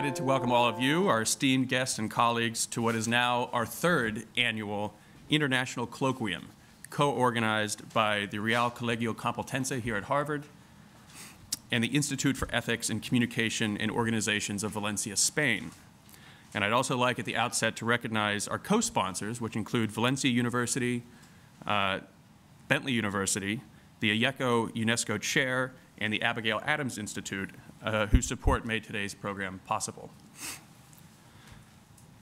delighted to welcome all of you, our esteemed guests and colleagues, to what is now our third annual International Colloquium, co-organized by the Real Colegio Complutense here at Harvard and the Institute for Ethics and Communication in Organizations of Valencia, Spain. And I'd also like at the outset to recognize our co-sponsors, which include Valencia University, Bentley University, the IECO UNESCO Chair, and the Abigail Adams Institute, whose support made today's program possible.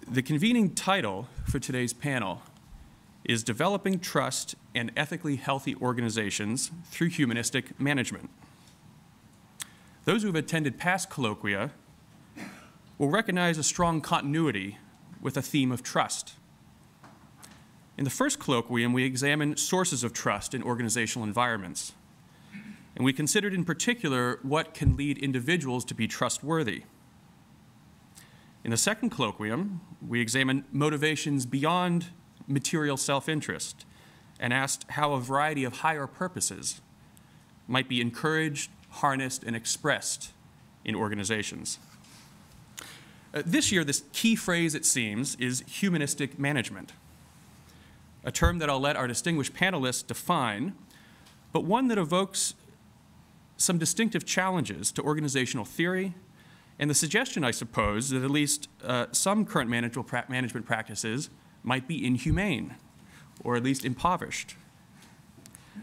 The convening title for today's panel is Developing Trust and Ethically Healthy Organizations Through Humanistic Management. Those who have attended past colloquia will recognize a strong continuity with a theme of trust. In the first colloquium, we examined sources of trust in organizational environments. And we considered in particular what can lead individuals to be trustworthy. In the second colloquium, we examined motivations beyond material self-interest and asked how a variety of higher purposes might be encouraged, harnessed, and expressed in organizations. This year, this key phrase, it seems, is humanistic management, a term that I'll let our distinguished panelists define, but one that evokes some distinctive challenges to organizational theory, and the suggestion, I suppose, that at least some current management practices might be inhumane, or at least impoverished.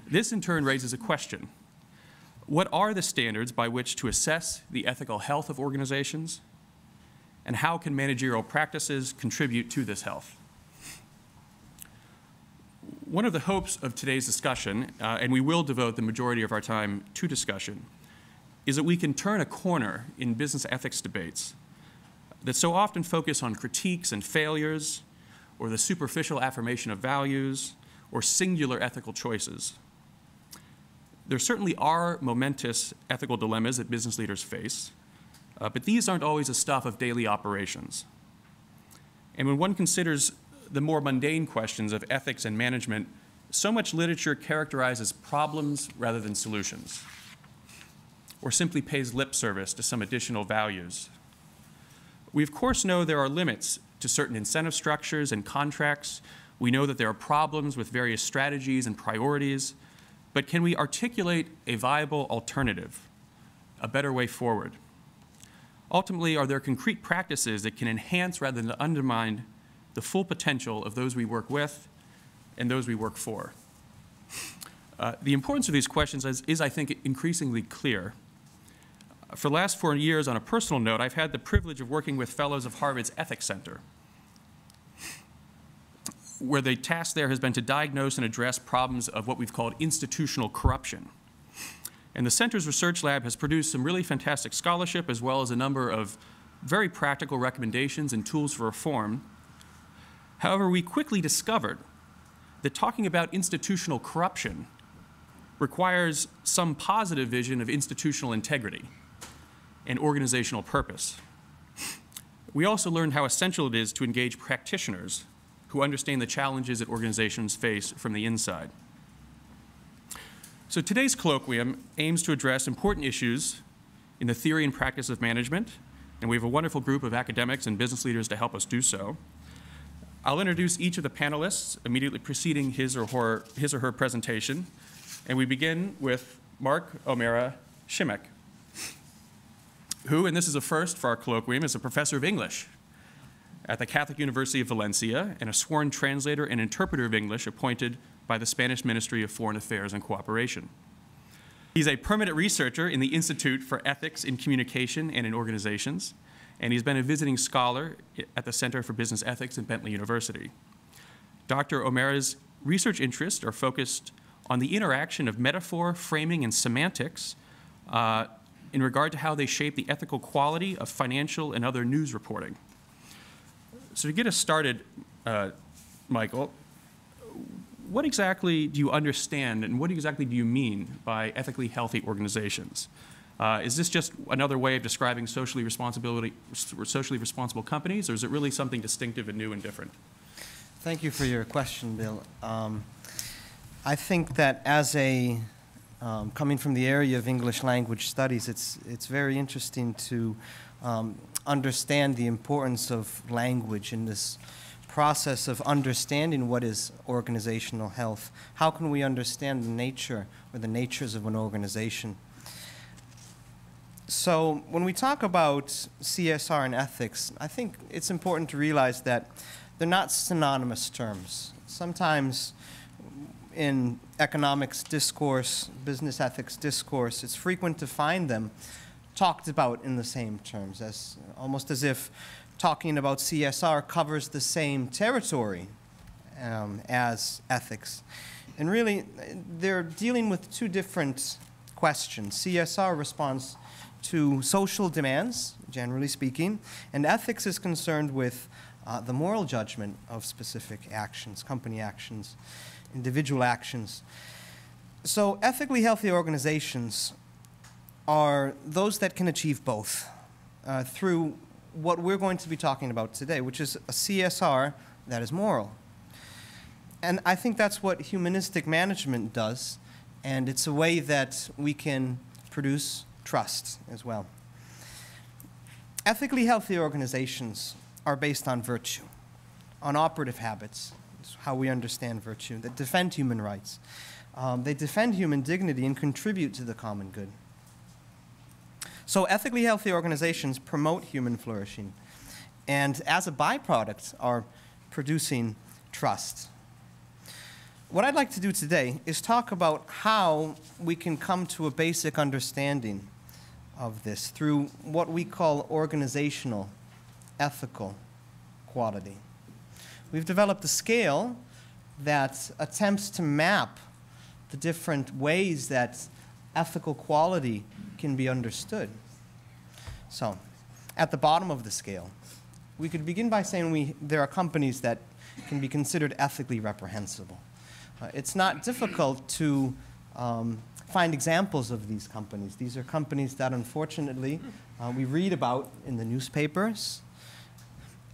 This, in turn, raises a question. What are the standards by which to assess the ethical health of organizations, and how can managerial practices contribute to this health? One of the hopes of today's discussion, and we will devote the majority of our time to discussion, is that we can turn a corner in business ethics debates that so often focus on critiques and failures, or the superficial affirmation of values, or singular ethical choices. There certainly are momentous ethical dilemmas that business leaders face, but these aren't always the stuff of daily operations. And when one considers the more mundane questions of ethics and management, so much literature characterizes problems rather than solutions, or simply pays lip service to some additional values. We, of course, know there are limits to certain incentive structures and contracts. We know that there are problems with various strategies and priorities, but can we articulate a viable alternative, a better way forward? Ultimately, are there concrete practices that can enhance rather than undermine the full potential of those we work with and those we work for? The importance of these questions is, I think, increasingly clear. For the last 4 years, on a personal note, I've had the privilege of working with fellows of Harvard's Ethics Center, where the task there has been to diagnose and address problems of what we've called institutional corruption. And the center's research lab has produced some really fantastic scholarship, as well as a number of very practical recommendations and tools for reform. However, we quickly discovered that talking about institutional corruption requires some positive vision of institutional integrity and organizational purpose. We also learned how essential it is to engage practitioners who understand the challenges that organizations face from the inside. So today's colloquium aims to address important issues in the theory and practice of management, and we have a wonderful group of academics and business leaders to help us do so. I'll introduce each of the panelists immediately preceding his or her presentation, and we begin with Mark O'Mara Shimek, who, and this is a first for our colloquium, is a professor of English at the Catholic University of Valencia and a sworn translator and interpreter of English appointed by the Spanish Ministry of Foreign Affairs and Cooperation. He's a permanent researcher in the Institute for Ethics in Communication and in Organizations, and he's been a visiting scholar at the Center for Business Ethics at Bentley University. Dr. O'Mara's research interests are focused on the interaction of metaphor, framing, and semantics in regard to how they shape the ethical quality of financial and other news reporting. So to get us started, Michael, what exactly do you understand and what exactly do you mean by ethically healthy organizations? Is this just another way of describing socially responsible companies, or is it really something distinctive and new and different? Thank you for your question, Bill. I think that as a, coming from the area of English language studies, it's very interesting to understand the importance of language in this process of understanding what is organizational health. How can we understand the nature or the natures of an organization? So when we talk about CSR and ethics, I think it's important to realize that they're not synonymous terms. Sometimes in economics discourse, business ethics discourse, it's frequent to find them talked about in the same terms, as almost as if talking about CSR covers the same territory as ethics. And really, they're dealing with two different questions. CSR responds to social demands, generally speaking, and ethics is concerned with the moral judgment of specific actions, company actions, individual actions. So ethically healthy organizations are those that can achieve both through what we're going to be talking about today, which is a CSR that is moral. And I think that's what humanistic management does, and it's a way that we can produce trust as well. Ethically healthy organizations are based on virtue, on operative habits. It's how we understand virtue, that defend human rights. They defend human dignity and contribute to the common good. So ethically healthy organizations promote human flourishing, and as a byproduct are producing trust. What I'd like to do today is talk about how we can come to a basic understanding of this through what we call organizational ethical quality. We've developed a scale that attempts to map the different ways that ethical quality can be understood. So, at the bottom of the scale, we could begin by saying there are companies that can be considered ethically reprehensible. It's not difficult to find examples of these companies. These are companies that, unfortunately, we read about in the newspapers,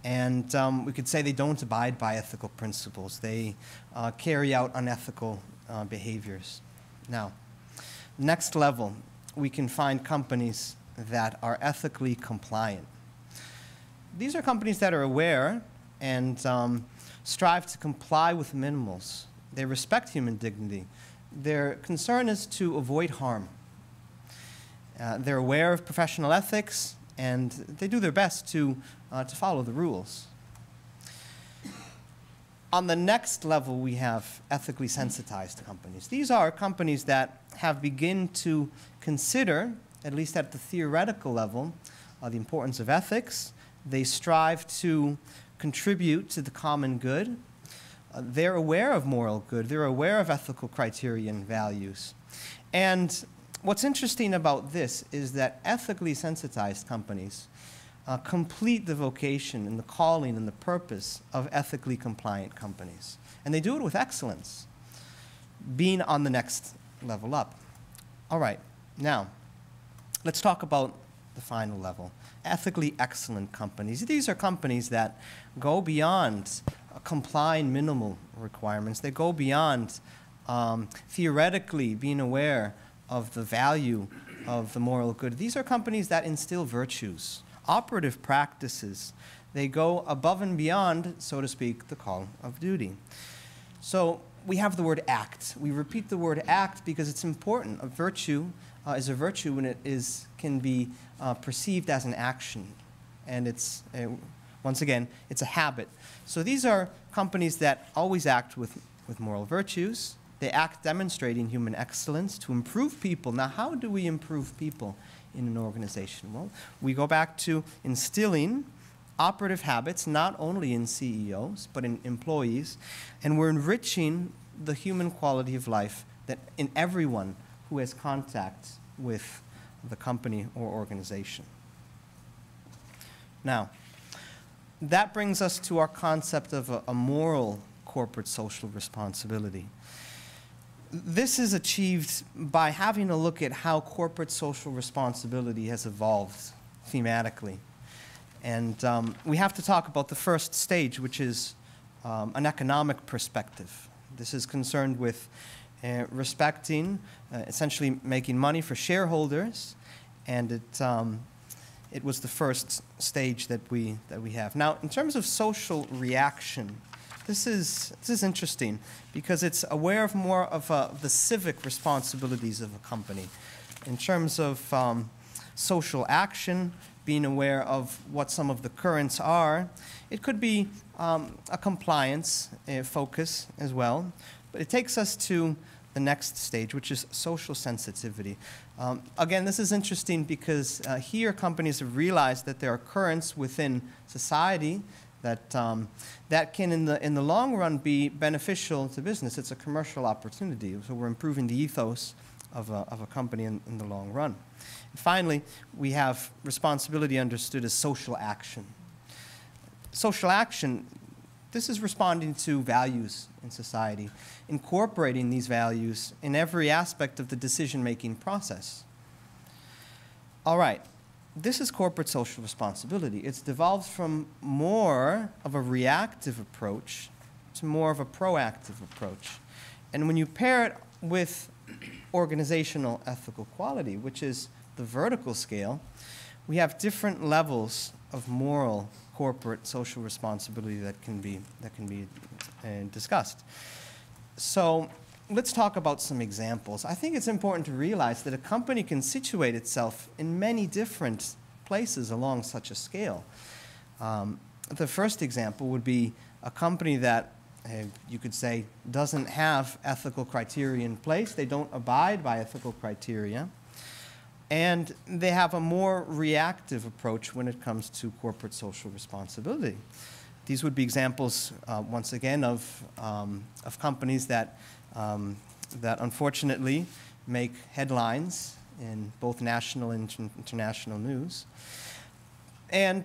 and we could say they don't abide by ethical principles. They carry out unethical behaviors. Now, next level, we can find companies that are ethically compliant. These are companies that are aware and strive to comply with minimals. They respect human dignity. Their concern is to avoid harm. They're aware of professional ethics, and they do their best to follow the rules. On the next level, we have ethically sensitized companies. These are companies that have begun to consider, at least at the theoretical level, the importance of ethics. They strive to contribute to the common good. They're aware of moral good. They're aware of ethical criteria and values. And what's interesting about this is that ethically sensitized companies complete the vocation and the calling and the purpose of ethically compliant companies. And they do it with excellence, being on the next level up. All right, now, let's talk about the final level, ethically excellent companies. These are companies that go beyond complying minimal requirements. They go beyond theoretically being aware of the value of the moral good. These are companies that instill virtues, operative practices. They go above and beyond, so to speak, the call of duty. So we have the word act. We repeat the word act because it's important. A virtue is a virtue when it can be perceived as an action. And it's, once again, it's a habit. So these are companies that always act with moral virtues. They act demonstrating human excellence to improve people. Now, how do we improve people in an organization? Well, we go back to instilling operative habits, not only in CEOs, but in employees, and we're enriching the human quality of life that in everyone who has contact with the company or organization. Now, that brings us to our concept of a moral corporate social responsibility. This is achieved by having a look at how corporate social responsibility has evolved thematically. And we have to talk about the first stage, which is an economic perspective. This is concerned with essentially making money for shareholders, and it was the first stage that we have. Now, in terms of social reaction, this is interesting because it's aware of more of the civic responsibilities of a company. In terms of social action, being aware of what some of the currents are, it could be a compliance focus as well. But it takes us to the next stage, which is social sensitivity. Again, this is interesting because here companies have realized that there are currents within society that, that can, in the long run, be beneficial to business. It's a commercial opportunity. So we're improving the ethos of a company in the long run. And finally, we have responsibility understood as social action. Social action, this is responding to values in society, incorporating these values in every aspect of the decision-making process. All right, this is corporate social responsibility. It's devolved from more of a reactive approach to more of a proactive approach. And when you pair it with organizational ethical quality, which is the vertical scale, we have different levels of moral corporate social responsibility that can be discussed. So let's talk about some examples. I think it's important to realize that a company can situate itself in many different places along such a scale. The first example would be a company that you could say doesn't have ethical criteria in place. They don't abide by ethical criteria. And they have a more reactive approach when it comes to corporate social responsibility. These would be examples, once again, of companies that, that unfortunately make headlines in both national and international news. And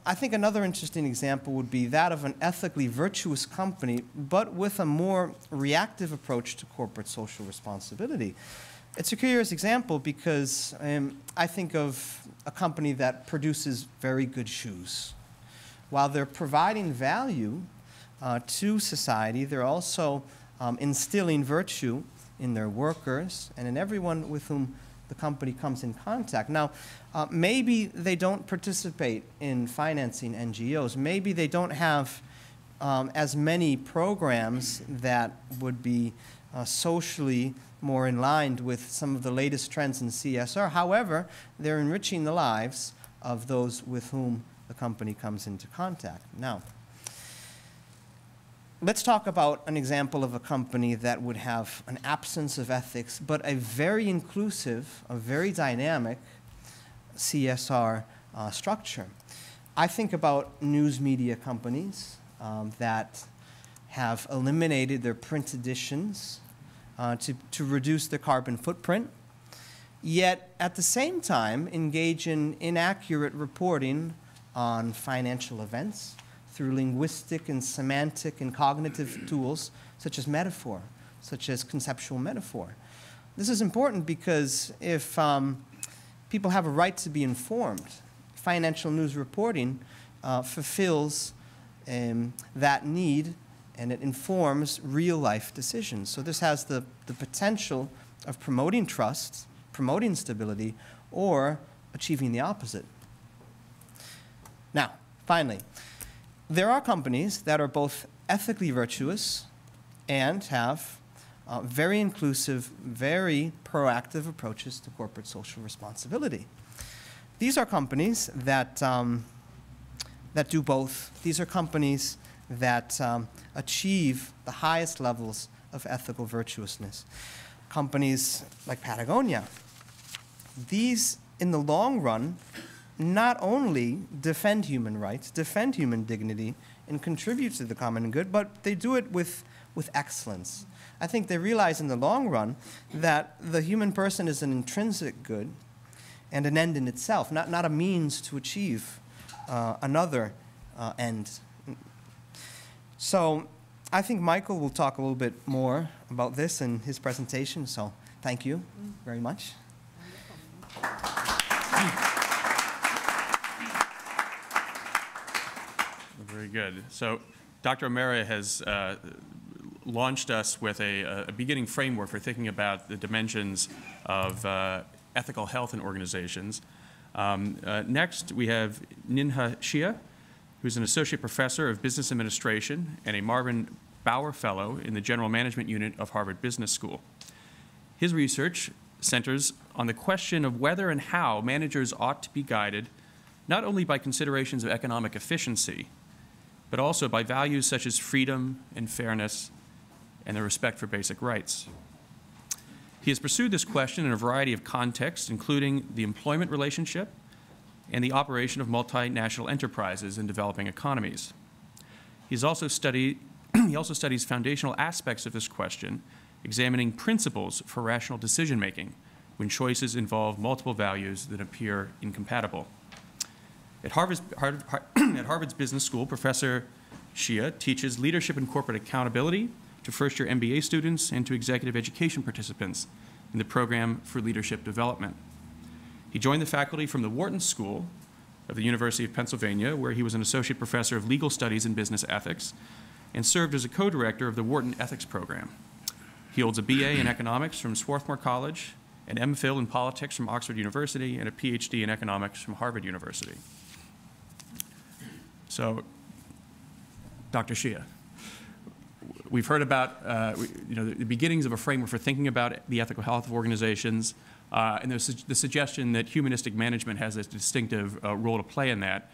I think another interesting example would be that of an ethically virtuous company, but with a more reactive approach to corporate social responsibility. It's a curious example because I think of a company that produces very good shoes. While they're providing value to society, they're also instilling virtue in their workers and in everyone with whom the company comes in contact. Now, maybe they don't participate in financing NGOs. Maybe they don't have as many programs that would be socially more in line with some of the latest trends in CSR. However, they're enriching the lives of those with whom the company comes into contact. Now, let's talk about an example of a company that would have an absence of ethics, but a very inclusive, a very dynamic CSR structure. I think about news media companies that have eliminated their print editions to reduce their carbon footprint, yet at the same time engage in inaccurate reporting on financial events through linguistic and semantic and cognitive tools such as metaphor, such as conceptual metaphor. This is important because if people have a right to be informed, financial news reporting fulfills that need, and it informs real-life decisions. So this has the potential of promoting trust, promoting stability, or achieving the opposite. Now, finally, there are companies that are both ethically virtuous and have very inclusive, very proactive approaches to corporate social responsibility. These are companies that, that do both. These are companies that achieve the highest levels of ethical virtuousness. Companies like Patagonia. These, in the long run, not only defend human rights, defend human dignity, and contribute to the common good, but they do it with excellence. I think they realize in the long run that the human person is an intrinsic good and an end in itself, not a means to achieve another end. So I think Michael will talk a little bit more about this in his presentation, so thank you very much. Very good. So Dr. O'Mara has launched us with a beginning framework for thinking about the dimensions of ethical health in organizations. Next, we have Nih Shi, who's an associate professor of business administration and a Marvin Bower Fellow in the General Management Unit of Harvard Business School. His research centers on the question of whether and how managers ought to be guided not only by considerations of economic efficiency, but also by values such as freedom and fairness and the respect for basic rights. He has pursued this question in a variety of contexts, including the employment relationship and the operation of multinational enterprises in developing economies. He also studies foundational aspects of this question, examining principles for rational decision-making when choices involve multiple values that appear incompatible. At Harvard's Business School, Professor Hsieh teaches leadership and corporate accountability to first-year MBA students and to executive education participants in the program for leadership development. He joined the faculty from the Wharton School of the University of Pennsylvania, where he was an associate professor of legal studies and business ethics, and served as a co-director of the Wharton Ethics Program. He holds a BA in economics from Swarthmore College, an MPhil in politics from Oxford University, and a PhD in economics from Harvard University. So, Dr. Hsieh, we've heard about the beginnings of a framework for thinking about the ethical health of organizations, and there's the suggestion that humanistic management has a distinctive role to play in that.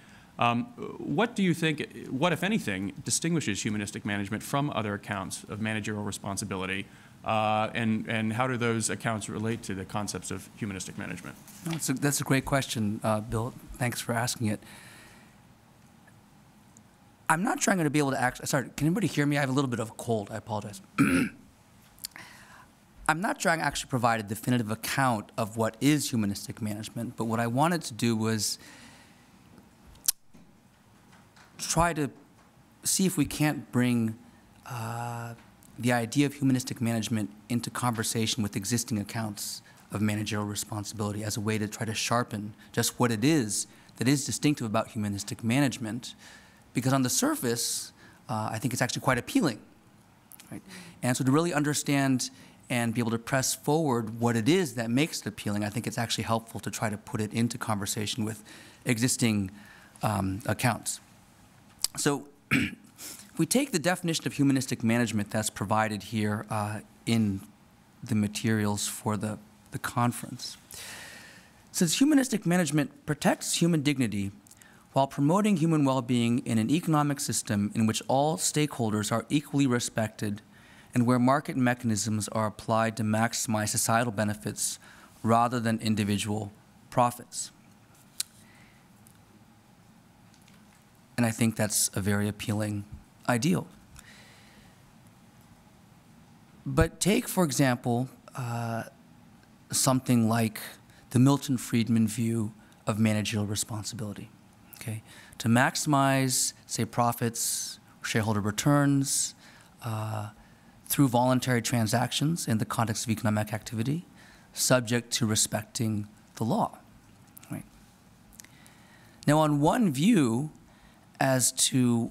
What do you think, what, if anything, distinguishes humanistic management from other accounts of managerial responsibility, and how do those accounts relate to the concepts of humanistic management? No, that's a great question, Bill. Thanks for asking it. I'm not trying to be able to actually, sorry, can anybody hear me? I have a little bit of a cold, I apologize. I'm not trying to actually provide a definitive account of what is humanistic management, but what I wanted to do was try to see if we can't bring the idea of humanistic management into conversation with existing accounts of managerial responsibility as a way to try to sharpen just what it is that is distinctive about humanistic management. Because on the surface, I think it's actually quite appealing, right? And so to really understand and be able to press forward what it is that makes it appealing, I think it's actually helpful to try to put it into conversation with existing accounts. So if we take the definition of humanistic management that's provided here in the materials for the conference, it says humanistic management protects human dignity while promoting human well-being in an economic system in which all stakeholders are equally respected and where market mechanisms are applied to maximize societal benefits rather than individual profits. And I think that's a very appealing ideal. But take, for example, something like the Milton Friedman view of managerial responsibility. Okay, to maximize, say, profits, shareholder returns through voluntary transactions in the context of economic activity, subject to respecting the law. Right. Now, on one view as to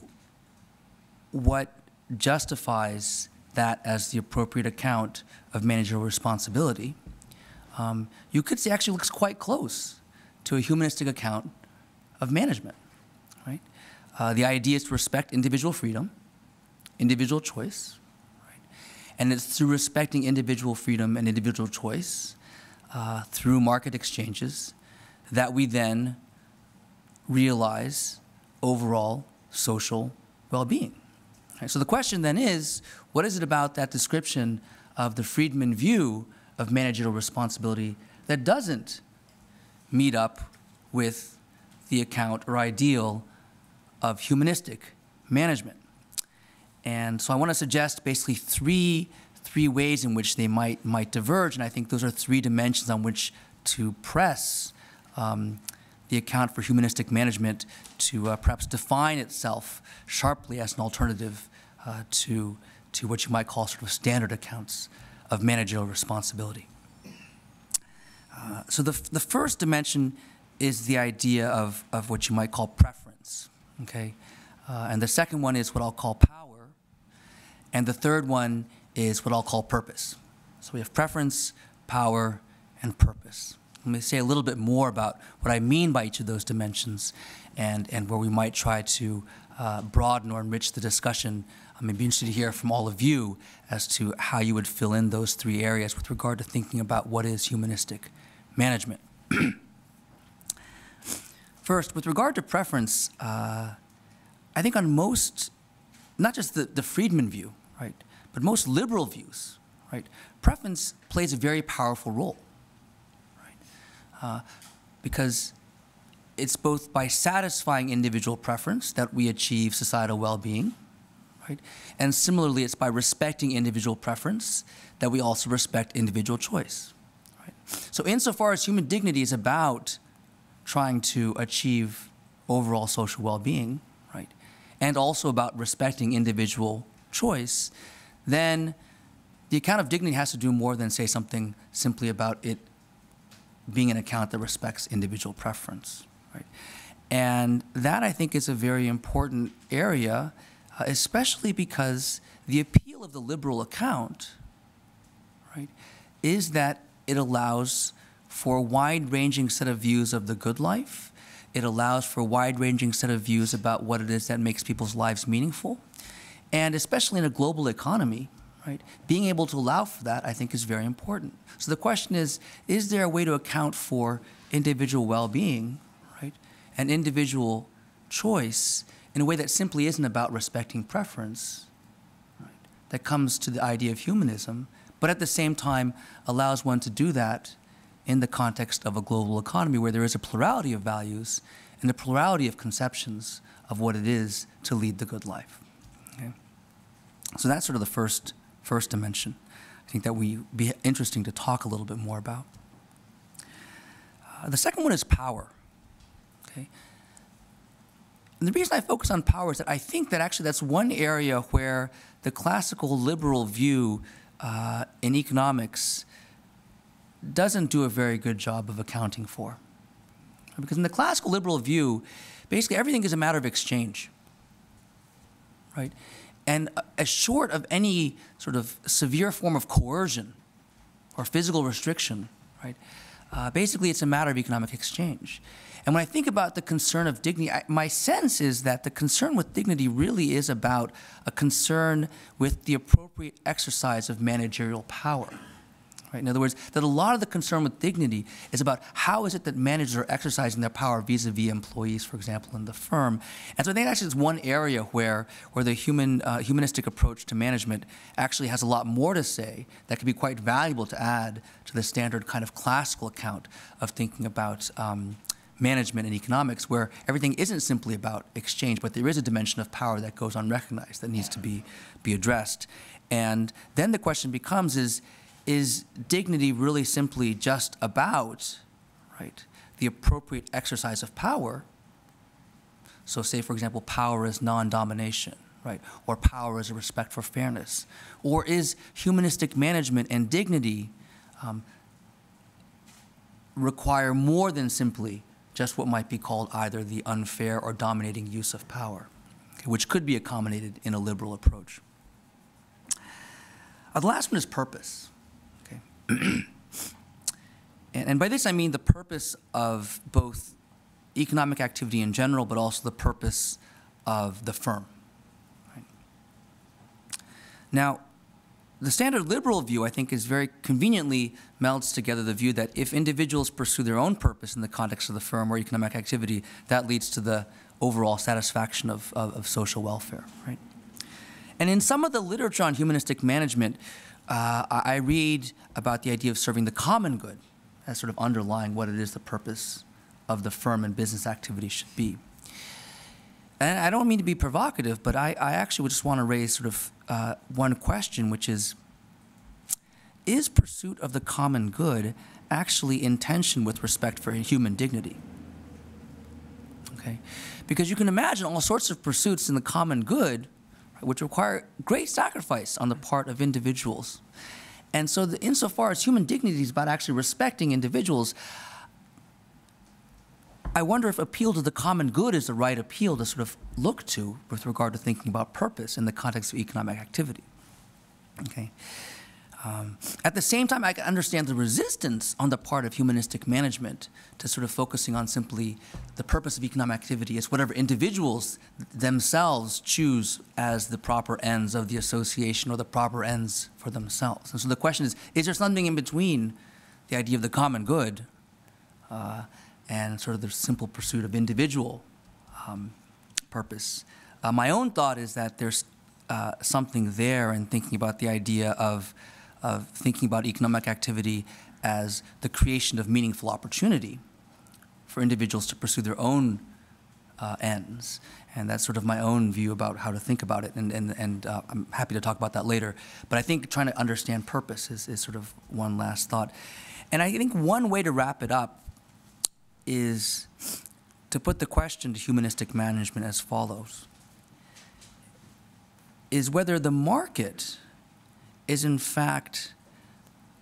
what justifies that as the appropriate account of managerial responsibility, you could say actually looks quite close to a humanistic account of management, right? The idea is to respect individual freedom, individual choice, right? And it's through respecting individual freedom and individual choice through market exchanges that we then realize overall social well-being. Right? So the question then is, what is it about that description of the Friedman view of managerial responsibility that doesn't meet up with the account or ideal of humanistic management? And so I want to suggest basically three ways in which they might diverge, and I think those are three dimensions on which to press the account for humanistic management to perhaps define itself sharply as an alternative to what you might call sort of standard accounts of managerial responsibility. So the first dimension is the idea of what you might call preference, okay? And the second one is what I'll call power, and the third one is what I'll call purpose. So we have preference, power, and purpose. Let me say a little bit more about what I mean by each of those dimensions and where we might try to broaden or enrich the discussion. I'm be interested to hear from all of you as to how you would fill in those three areas with regard to thinking about what is humanistic management. First, with regard to preference, I think on most, not just the Friedman view, right, but most liberal views, right, preference plays a very powerful role, right, because it's both by satisfying individual preference that we achieve societal well-being, right, and similarly it's by respecting individual preference that we also respect individual choice, right. So insofar as human dignity is about trying to achieve overall social well-being, right, and also about respecting individual choice, then the account of dignity has to do more than say something simply about it being an account that respects individual preference, right? And that, I think, is a very important area, especially because the appeal of the liberal account, right, is that it allows for a wide-ranging set of views of the good life. It allows for a wide-ranging set of views about what it is that makes people's lives meaningful. And especially in a global economy, right, being able to allow for that, I think, is very important. So the question is there a way to account for individual well-being, right, and individual choice in a way that simply isn't about respecting preference, right, that comes to the idea of humanism, but at the same time allows one to do that in the context of a global economy where there is a plurality of values and a plurality of conceptions of what it is to lead the good life. Okay? So that's sort of the first dimension. I think that would be interesting to talk a little bit more about. The second one is power. Okay? And the reason I focus on power is that I think that actually that's one area where the classical liberal view in economics doesn't do a very good job of accounting for. Because in the classical liberal view, basically everything is a matter of exchange, right? And as short of any sort of severe form of coercion or physical restriction, right, basically it's a matter of economic exchange. And when I think about the concern of dignity, my sense is that the concern with dignity really is about a concern with the appropriate exercise of managerial power. Right? In other words, that a lot of the concern with dignity is about how is it that managers are exercising their power vis-a-vis employees, for example, in the firm. And so I think actually it's one area where the humanistic approach to management actually has a lot more to say that could be quite valuable to add to the standard kind of classical account of thinking about management and economics, where everything isn't simply about exchange, but there is a dimension of power that goes unrecognized that needs to be addressed. And then the question becomes is dignity really simply just about, right, the appropriate exercise of power? So say, for example, power is non-domination, right, or power is a respect for fairness. Or is humanistic management and dignity require more than simply just what might be called either the unfair or dominating use of power, okay, which could be accommodated in a liberal approach? The last one is purpose. And by this I mean the purpose of both economic activity in general, but also the purpose of the firm. Right? Now, the standard liberal view, I think, is very conveniently melds together the view that if individuals pursue their own purpose in the context of the firm or economic activity, that leads to the overall satisfaction of social welfare. Right? And in some of the literature on humanistic management, I read about the idea of serving the common good as sort of underlying what it is the purpose of the firm and business activity should be. And I don't mean to be provocative, but I actually would just want to raise sort of one question, which is pursuit of the common good actually in tension with respect for human dignity? Okay? Because you can imagine all sorts of pursuits in the common good which require great sacrifice on the part of individuals. And so insofar as human dignity is about actually respecting individuals, I wonder if appeal to the common good is the right appeal to sort of look to with regard to thinking about purpose in the context of economic activity. Okay. At the same time, I can understand the resistance on the part of humanistic management to sort of focusing on simply the purpose of economic activity as whatever individuals themselves choose as the proper ends of the association or the proper ends for themselves. And so the question is there something in between the idea of the common good and sort of the simple pursuit of individual purpose? My own thought is that there's something there in thinking about the idea of thinking about economic activity as the creation of meaningful opportunity for individuals to pursue their own ends. And that's sort of my own view about how to think about it. And I'm happy to talk about that later. But I think trying to understand purpose is sort of one last thought. And I think one way to wrap it up is to put the question to humanistic management as follows: is whether the market is in fact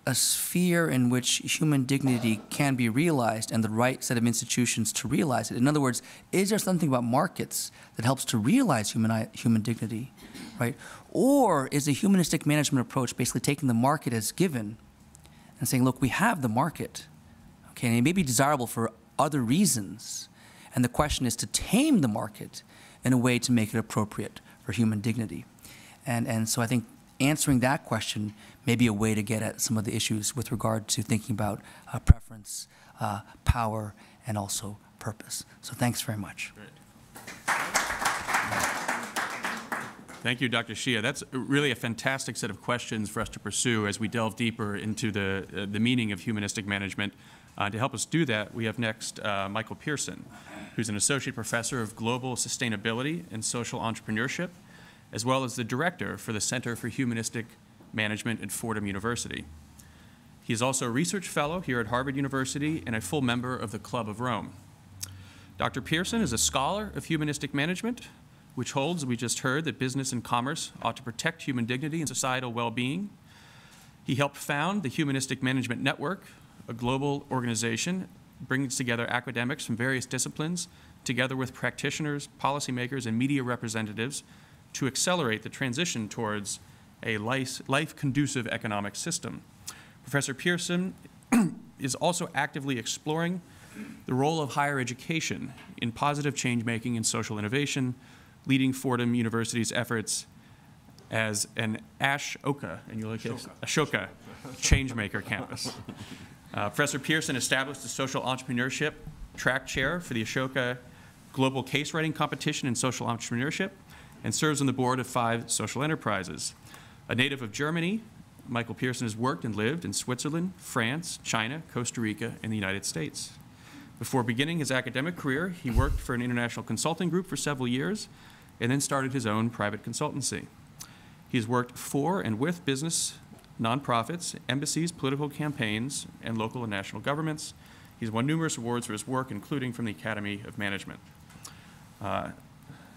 a sphere in which human dignity can be realized and the right set of institutions to realize it. In other words, is there something about markets that helps to realize human dignity, right? Or is a humanistic management approach basically taking the market as given and saying, look, we have the market, okay, and it may be desirable for other reasons, and the question is to tame the market in a way to make it appropriate for human dignity. And so I think answering that question may be a way to get at some of the issues with regard to thinking about preference, power, and also purpose. So thanks very much. Great. Thank you, Dr. Hsieh. That's really a fantastic set of questions for us to pursue as we delve deeper into the meaning of humanistic management. To help us do that, we have next Michael Pearson, who's an associate professor of global sustainability and social entrepreneurship, as well as the director for the Center for Humanistic Management at Fordham University. He is also a research fellow here at Harvard University and a full member of the Club of Rome. Dr. Pearson is a scholar of humanistic management, which holds, we just heard, that business and commerce ought to protect human dignity and societal well-being. He helped found the Humanistic Management Network, a global organization bringing together academics from various disciplines, together with practitioners, policymakers, and media representatives to accelerate the transition towards a life-conducive economic system. Professor Pearson is also actively exploring the role of higher education in positive change-making and social innovation, leading Fordham University's efforts as an Ashoka change-maker campus. Professor Pearson established the social entrepreneurship track chair for the Ashoka Global Case Writing Competition in Social Entrepreneurship and serves on the board of 5 social enterprises. A native of Germany, Michael Pearson has worked and lived in Switzerland, France, China, Costa Rica, and the United States. Before beginning his academic career, he worked for an international consulting group for several years and then started his own private consultancy. He has worked for and with business, nonprofits, embassies, political campaigns, and local and national governments. He's won numerous awards for his work, including from the Academy of Management.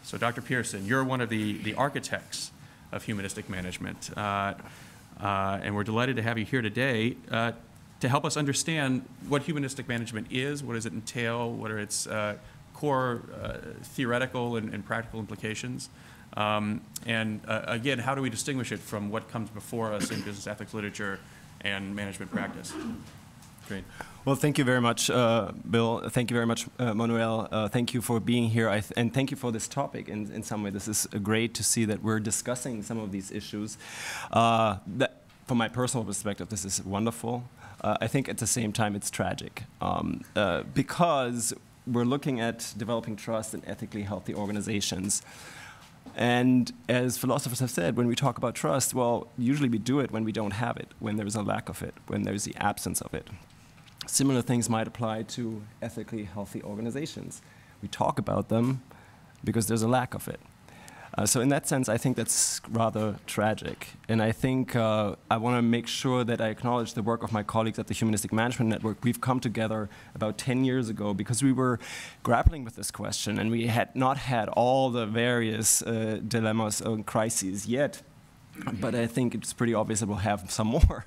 So Dr. Pearson, you're one of the architects of humanistic management, and we're delighted to have you here today to help us understand what humanistic management is, what does it entail, what are its core theoretical and practical implications, and again, how do we distinguish it from what comes before us in business ethics literature and management practice? Great. Well, thank you very much, Bill. Thank you very much, Manuel. Thank you for being here, and thank you for this topic. In some way, this is great to see that we're discussing some of these issues. From my personal perspective, this is wonderful. I think at the same time, it's tragic because we're looking at developing trust in ethically healthy organizations. And as philosophers have said, when we talk about trust, well, usually we do it when we don't have it, when there's a lack of it, when there's the absence of it. Similar things might apply to ethically healthy organizations. We talk about them because there's a lack of it. So in that sense, I think that's rather tragic. And I think I want to make sure that I acknowledge the work of my colleagues at the Humanistic Management Network. We've come together about 10 years ago because we were grappling with this question, and we had not had all the various dilemmas and crises yet. but I think it's pretty obvious that we'll have some more.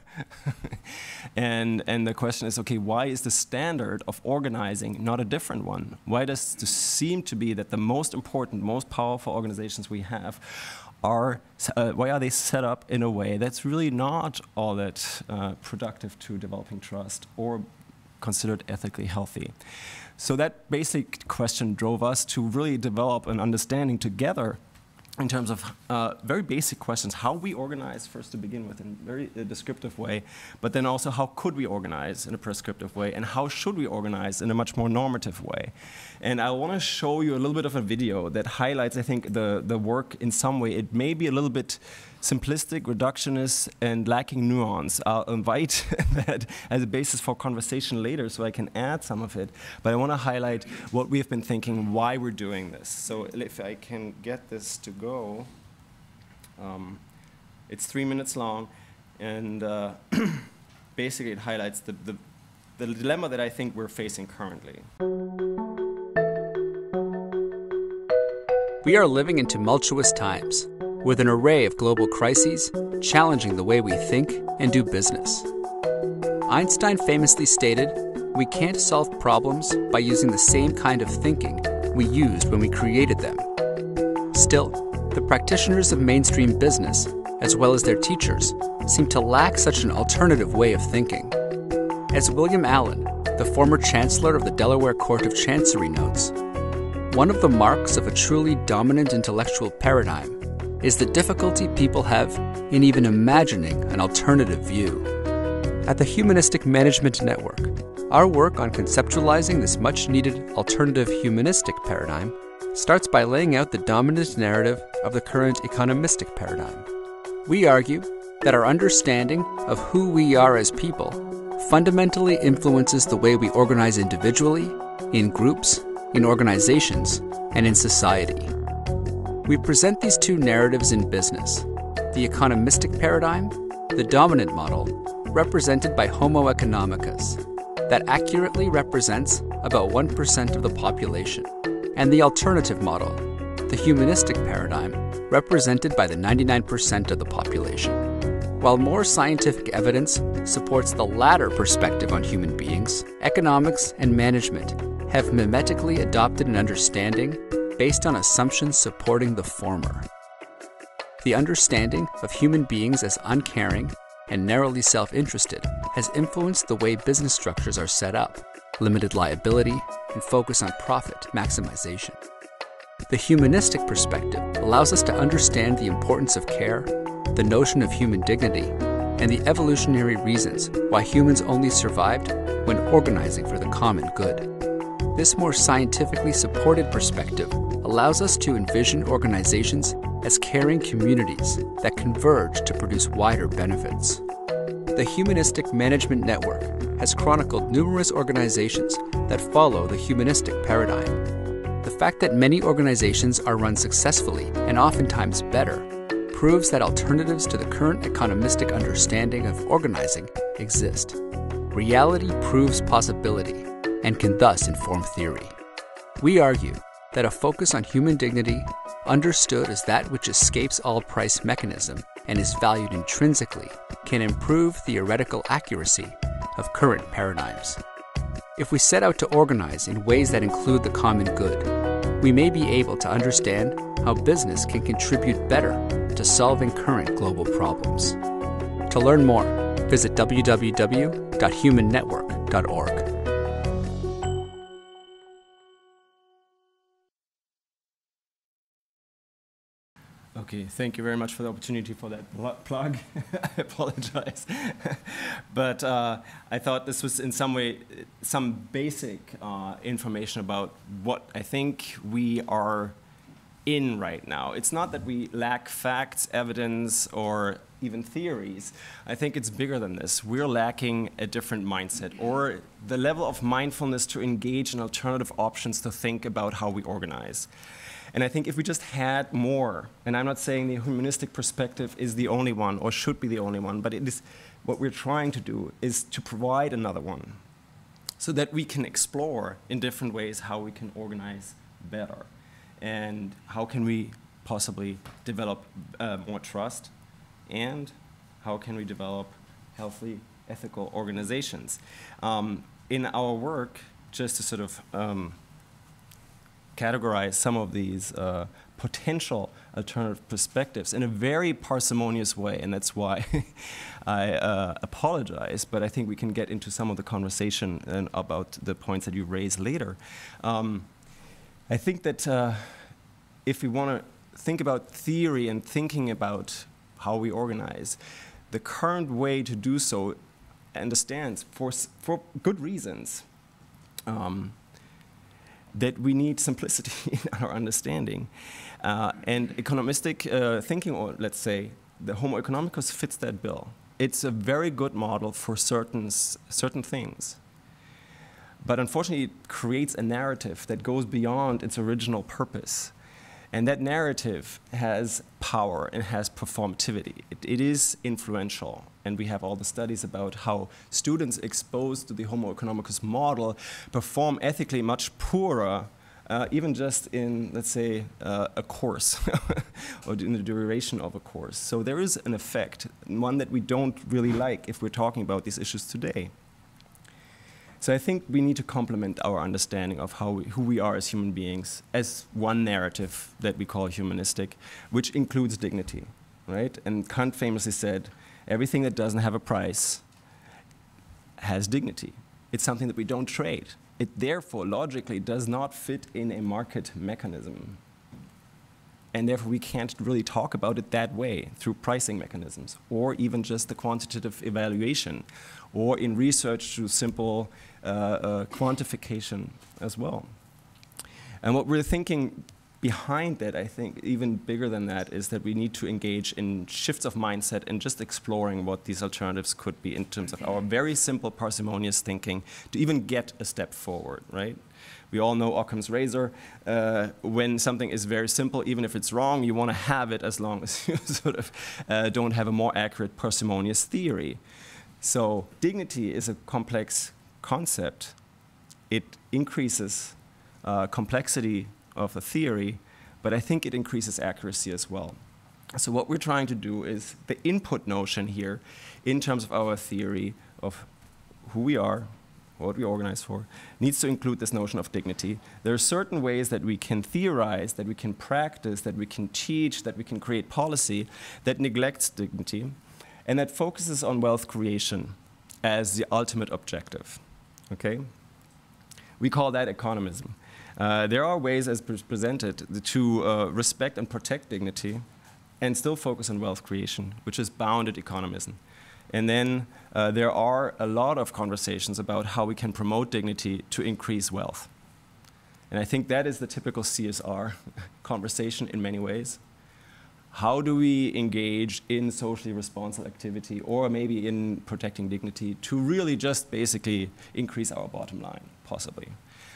and the question is, okay, why is the standard of organizing not a different one? Why does it seem to be that the most important, most powerful organizations we have are, why are they set up in a way that's really not all that productive to developing trust or considered ethically healthy? So that basic question drove us to really develop an understanding together in terms of very basic questions, how we organize first to begin with in a very descriptive way, but then also how could we organize in a prescriptive way, and how should we organize in a much more normative way. And I want to show you a little bit of a video that highlights, I think, the work in some way. It may be a little bit simplistic, reductionist, and lacking nuance. I'll invite that as a basis for conversation later so I can add some of it. But I want to highlight what we've been thinking, why we're doing this. So if I can get this to go, it's 3 minutes long, and basically it highlights the dilemma that I think we're facing currently. We are living in tumultuous times, with an array of global crises challenging the way we think and do business. Einstein famously stated, "We can't solve problems by using the same kind of thinking we used when we created them." Still, the practitioners of mainstream business, as well as their teachers, seem to lack such an alternative way of thinking. As William Allen, the former Chancellor of the Delaware Court of Chancery, notes, one of the marks of a truly dominant intellectual paradigm is the difficulty people have in even imagining an alternative view. At the Humanistic Management Network, our work on conceptualizing this much-needed alternative humanistic paradigm starts by laying out the dominant narrative of the current economistic paradigm. We argue that our understanding of who we are as people fundamentally influences the way we organize individually, in groups, in organizations, and in society. We present these two narratives in business: the economistic paradigm, the dominant model, represented by Homo economicus, that accurately represents about 1% of the population, and the alternative model, the humanistic paradigm, represented by the 99% of the population. While more scientific evidence supports the latter perspective on human beings, economics and management have mimetically adopted an understanding based on assumptions supporting the former. The understanding of human beings as uncaring and narrowly self-interested has influenced the way business structures are set up, limited liability, and focus on profit maximization. The humanistic perspective allows us to understand the importance of care, the notion of human dignity, and the evolutionary reasons why humans only survived when organizing for the common good. This more scientifically supported perspective allows us to envision organizations as caring communities that converge to produce wider benefits. The Humanistic Management Network has chronicled numerous organizations that follow the humanistic paradigm. The fact that many organizations are run successfully and oftentimes better proves that alternatives to the current economistic understanding of organizing exist. Reality proves possibility and can thus inform theory. We argue that a focus on human dignity, understood as that which escapes all price mechanism and is valued intrinsically, can improve theoretical accuracy of current paradigms. If we set out to organize in ways that include the common good, we may be able to understand how business can contribute better to solving current global problems. To learn more, visit www.humannetwork.org. Okay, thank you very much for the opportunity for that plug. I apologize. But I thought this was in some way some basic information about what I think we are in right now. It's not that we lack facts, evidence, or even theories. I think it's bigger than this. We're lacking a different mindset or the level of mindfulness to engage in alternative options to think about how we organize. And I think if we just had more, and I'm not saying the humanistic perspective is the only one or should be the only one, but it is what we're trying to do is to provide another one so that we can explore in different ways how we can organize better and how can we possibly develop more trust, and how can we develop healthy, ethical organizations. In our work, just to sort of categorize some of these potential alternative perspectives in a very parsimonious way, and that's why I apologize, but I think we can get into some of the conversation and about the points that you raise later. I think that if we want to think about theory and thinking about how we organize, the current way to do so understands, for good reasons, that we need simplicity in our understanding. And economistic thinking, or let's say, the Homo economicus fits that bill. It's a very good model for certain things. But unfortunately, it creates a narrative that goes beyond its original purpose. And that narrative has power and has performativity. It is influential. And we have all the studies about how students exposed to the Homo economicus model perform ethically much poorer, even just in, let's say, a course, or in the duration of a course. So there is an effect, one that we don't really like if we're talking about these issues today. So I think we need to complement our understanding of who we are as human beings as one narrative that we call humanistic, which includes dignity, right? And Kant famously said, everything that doesn't have a price has dignity. It's something that we don't trade. It therefore logically does not fit in a market mechanism. And therefore we can't really talk about it that way through pricing mechanisms, or even just the quantitative evaluation, or in research through simple quantification as well. And what we're thinking behind that, I think, even bigger than that, is that we need to engage in shifts of mindset and just exploring what these alternatives could be in terms of our very simple parsimonious thinking to even get a step forward, right? We all know Occam's razor. When something is very simple, even if it's wrong, you want to have it as long as you sort of don't have a more accurate parsimonious theory. So dignity is a complex concept. It increases complexity of the theory, but I think it increases accuracy as well. So what we're trying to do is the input notion here in terms of our theory of who we are, what we organize for, needs to include this notion of dignity. There are certain ways that we can theorize, that we can practice, that we can teach, that we can create policy that neglects dignity and that focuses on wealth creation as the ultimate objective, okay? We call that economism. There are ways, as presented, to respect and protect dignity and still focus on wealth creation, which is bounded economism. And then there are a lot of conversations about how we can promote dignity to increase wealth. And I think that is the typical CSR conversation in many ways. How do we engage in socially responsible activity, or maybe in protecting dignity, to really just basically increase our bottom line, possibly?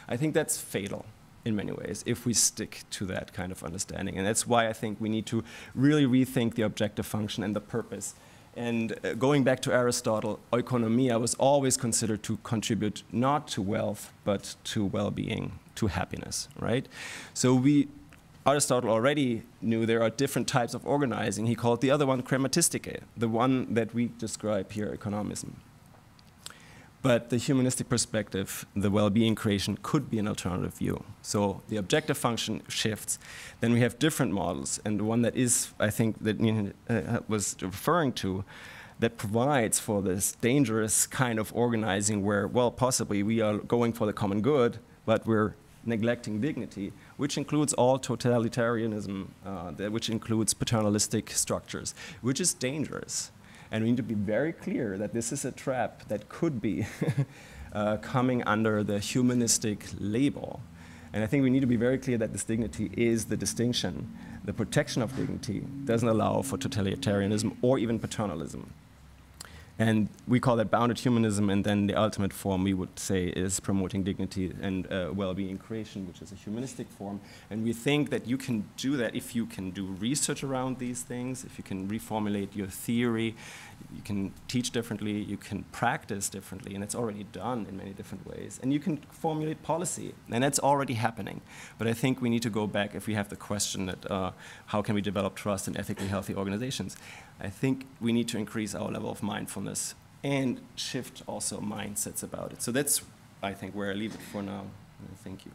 I think that's fatal in many ways if we stick to that kind of understanding. And that's why I think we need to really rethink the objective function and the purpose. And going back to Aristotle, oikonomia was always considered to contribute not to wealth, but to well-being, to happiness, right? So Aristotle already knew there are different types of organizing. He called the other one chrematistike, the one that we describe here, economism. But the humanistic perspective, the well-being creation, could be an alternative view. So the objective function shifts. Then we have different models. And the one that is, I think, that Nien-hê was referring to, that provides for this dangerous kind of organizing where, well, possibly we are going for the common good, but we're neglecting dignity, which includes all totalitarianism, which includes paternalistic structures, which is dangerous. And we need to be very clear that this is a trap that could be coming under the humanistic label. And I think we need to be very clear that this dignity is the distinction. The protection of dignity doesn't allow for totalitarianism or even paternalism. And we call that bounded humanism, and then the ultimate form, we would say, is promoting dignity and well-being creation, which is a humanistic form. And we think that you can do that if you can do research around these things, if you can reformulate your theory, You can teach differently, you can practice differently, and it's already done in many different ways. And you can formulate policy, and that's already happening. But I think we need to go back if we have the question that how can we develop trust in ethically healthy organizations. I think we need to increase our level of mindfulness and shift also mindsets about it. So that's, I think, where I leave it for now. Thank you.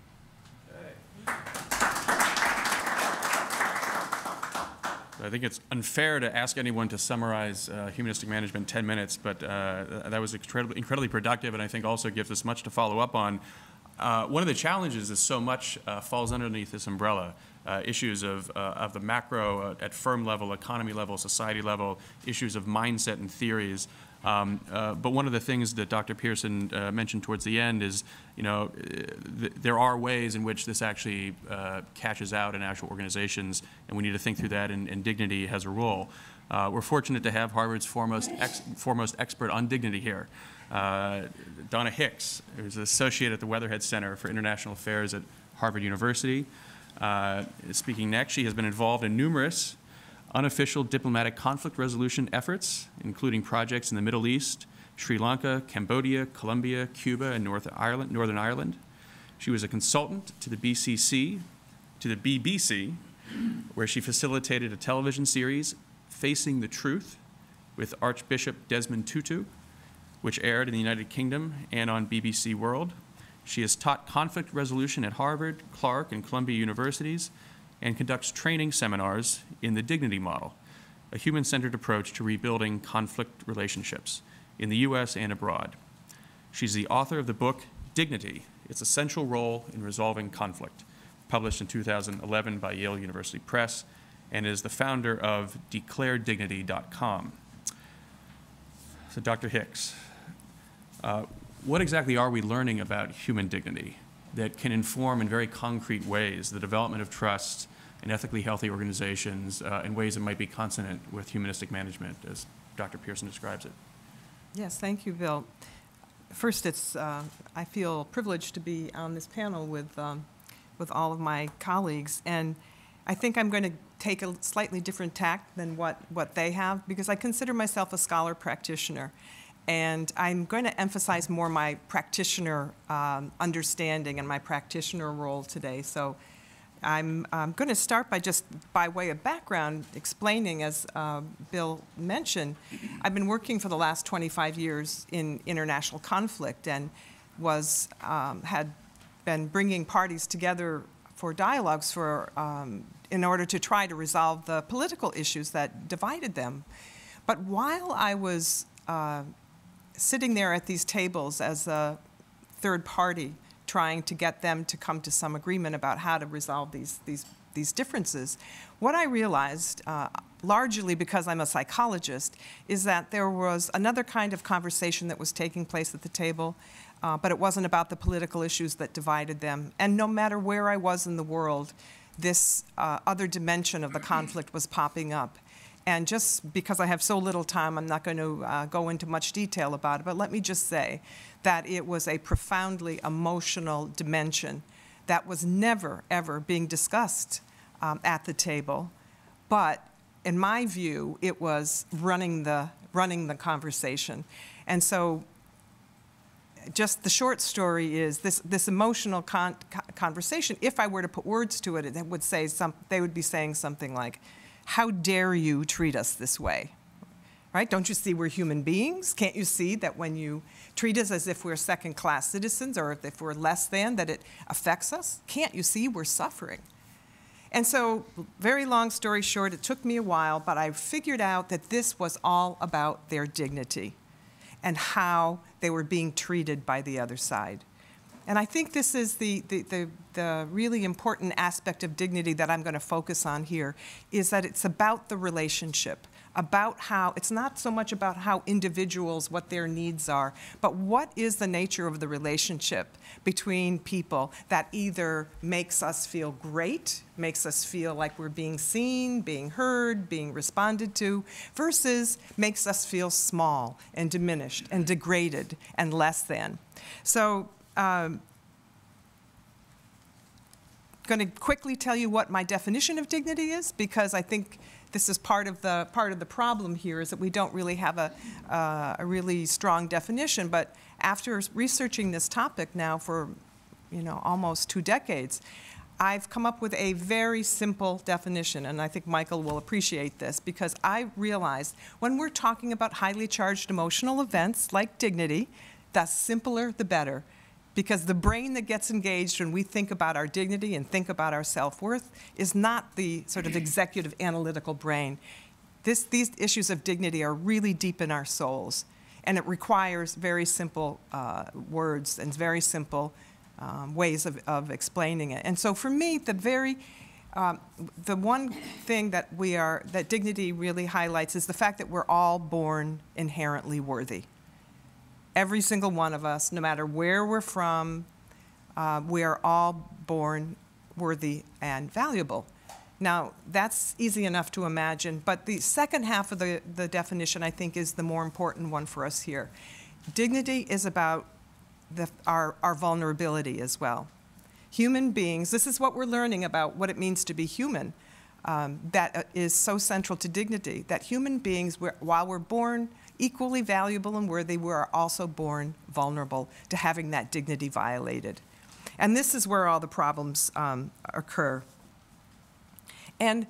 I think it's unfair to ask anyone to summarize humanistic management in 10 minutes, but that was incredibly productive, and I think also gives us much to follow up on. One of the challenges is so much falls underneath this umbrella. Issues of the macro at firm level, economy level, society level, issues of mindset and theories. But one of the things that Dr. Pearson mentioned towards the end is, there are ways in which this actually catches out in actual organizations, and we need to think through that, and dignity has a role. We're fortunate to have Harvard's foremost expert on dignity here, Donna Hicks, who's an associate at the Weatherhead Center for International Affairs at Harvard University. Speaking next, she has been involved in numerous unofficial diplomatic conflict resolution efforts, including projects in the Middle East, Sri Lanka, Cambodia, Colombia, Cuba, and Northern Ireland. She was a consultant to the BBC, where she facilitated a television series, Facing the Truth, with Archbishop Desmond Tutu, which aired in the United Kingdom and on BBC World. She has taught conflict resolution at Harvard, Clark, and Columbia universities, and conducts training seminars in the dignity model, a human-centered approach to rebuilding conflict relationships in the U.S. and abroad. She's the author of the book, Dignity, Its Essential Role in Resolving Conflict, published in 2011 by Yale University Press, and is the founder of DeclareDignity.com. So Dr. Hicks, what exactly are we learning about human dignity that can inform in very concrete ways the development of trust in ethically healthy organizations in ways that might be consonant with humanistic management, as Dr. Pearson describes it? Yes, thank you, Bill. First, I feel privileged to be on this panel with all of my colleagues, and I think I'm going to take a slightly different tack than what they have, because I consider myself a scholar practitioner. And I'm going to emphasize more my practitioner understanding and my practitioner role today. So I'm going to start by way of background, explaining, as Bill mentioned, I've been working for the last 25 years in international conflict, and had been bringing parties together for dialogues in order to try to resolve the political issues that divided them. But while I was sitting there at these tables as a third party, trying to get them to come to some agreement about how to resolve these differences, what I realized, largely because I'm a psychologist, is that there was another kind of conversation that was taking place at the table, but it wasn't about the political issues that divided them. And no matter where I was in the world, this other dimension of the conflict was popping up. And just because I have so little time, I'm not going to go into much detail about it, but let me just say that it was a profoundly emotional dimension that was never, ever being discussed at the table. But in my view, it was running the conversation. And so just the short story is this emotional conversation, if I were to put words to it, they would be saying something like, "How dare you treat us this way?" Right? Don't you see we're human beings? Can't you see that when you treat us as if we're second-class citizens or if we're less than, that it affects us? Can't you see we're suffering? And so, very long story short, it took me a while, but I figured out that this was all about their dignity and how they were being treated by the other side. And I think this is the really important aspect of dignity that I'm going to focus on here, is that it's about the relationship, about how, it's not so much about how individuals, what their needs are, but what is the nature of the relationship between people that either makes us feel great, makes us feel like we're being seen, being heard, being responded to, versus makes us feel small and diminished and degraded and less than. So, going to quickly tell you what my definition of dignity is, because I think this is part of the problem here, is that we don't really have a really strong definition. But after researching this topic now for, almost 2 decades, I've come up with a very simple definition, and I think Michael will appreciate this, because I realized when we're talking about highly charged emotional events like dignity, the simpler the better, because the brain that gets engaged when we think about our dignity and think about our self-worth is not the sort of executive analytical brain. These issues of dignity are really deep in our souls, and it requires very simple words and very simple ways of explaining it. And so for me, the one thing that dignity really highlights is the fact that we're all born inherently worthy. Every single one of us, no matter where we're from, we are all born worthy and valuable. Now, that's easy enough to imagine, but the second half of the definition, I think, is the more important one for us here. Dignity is about our vulnerability as well. Human beings, this is what we're learning about what it means to be human, that is so central to dignity, that human beings, while we're born equally valuable and worthy, we are also born vulnerable to having that dignity violated. And this is where all the problems occur. And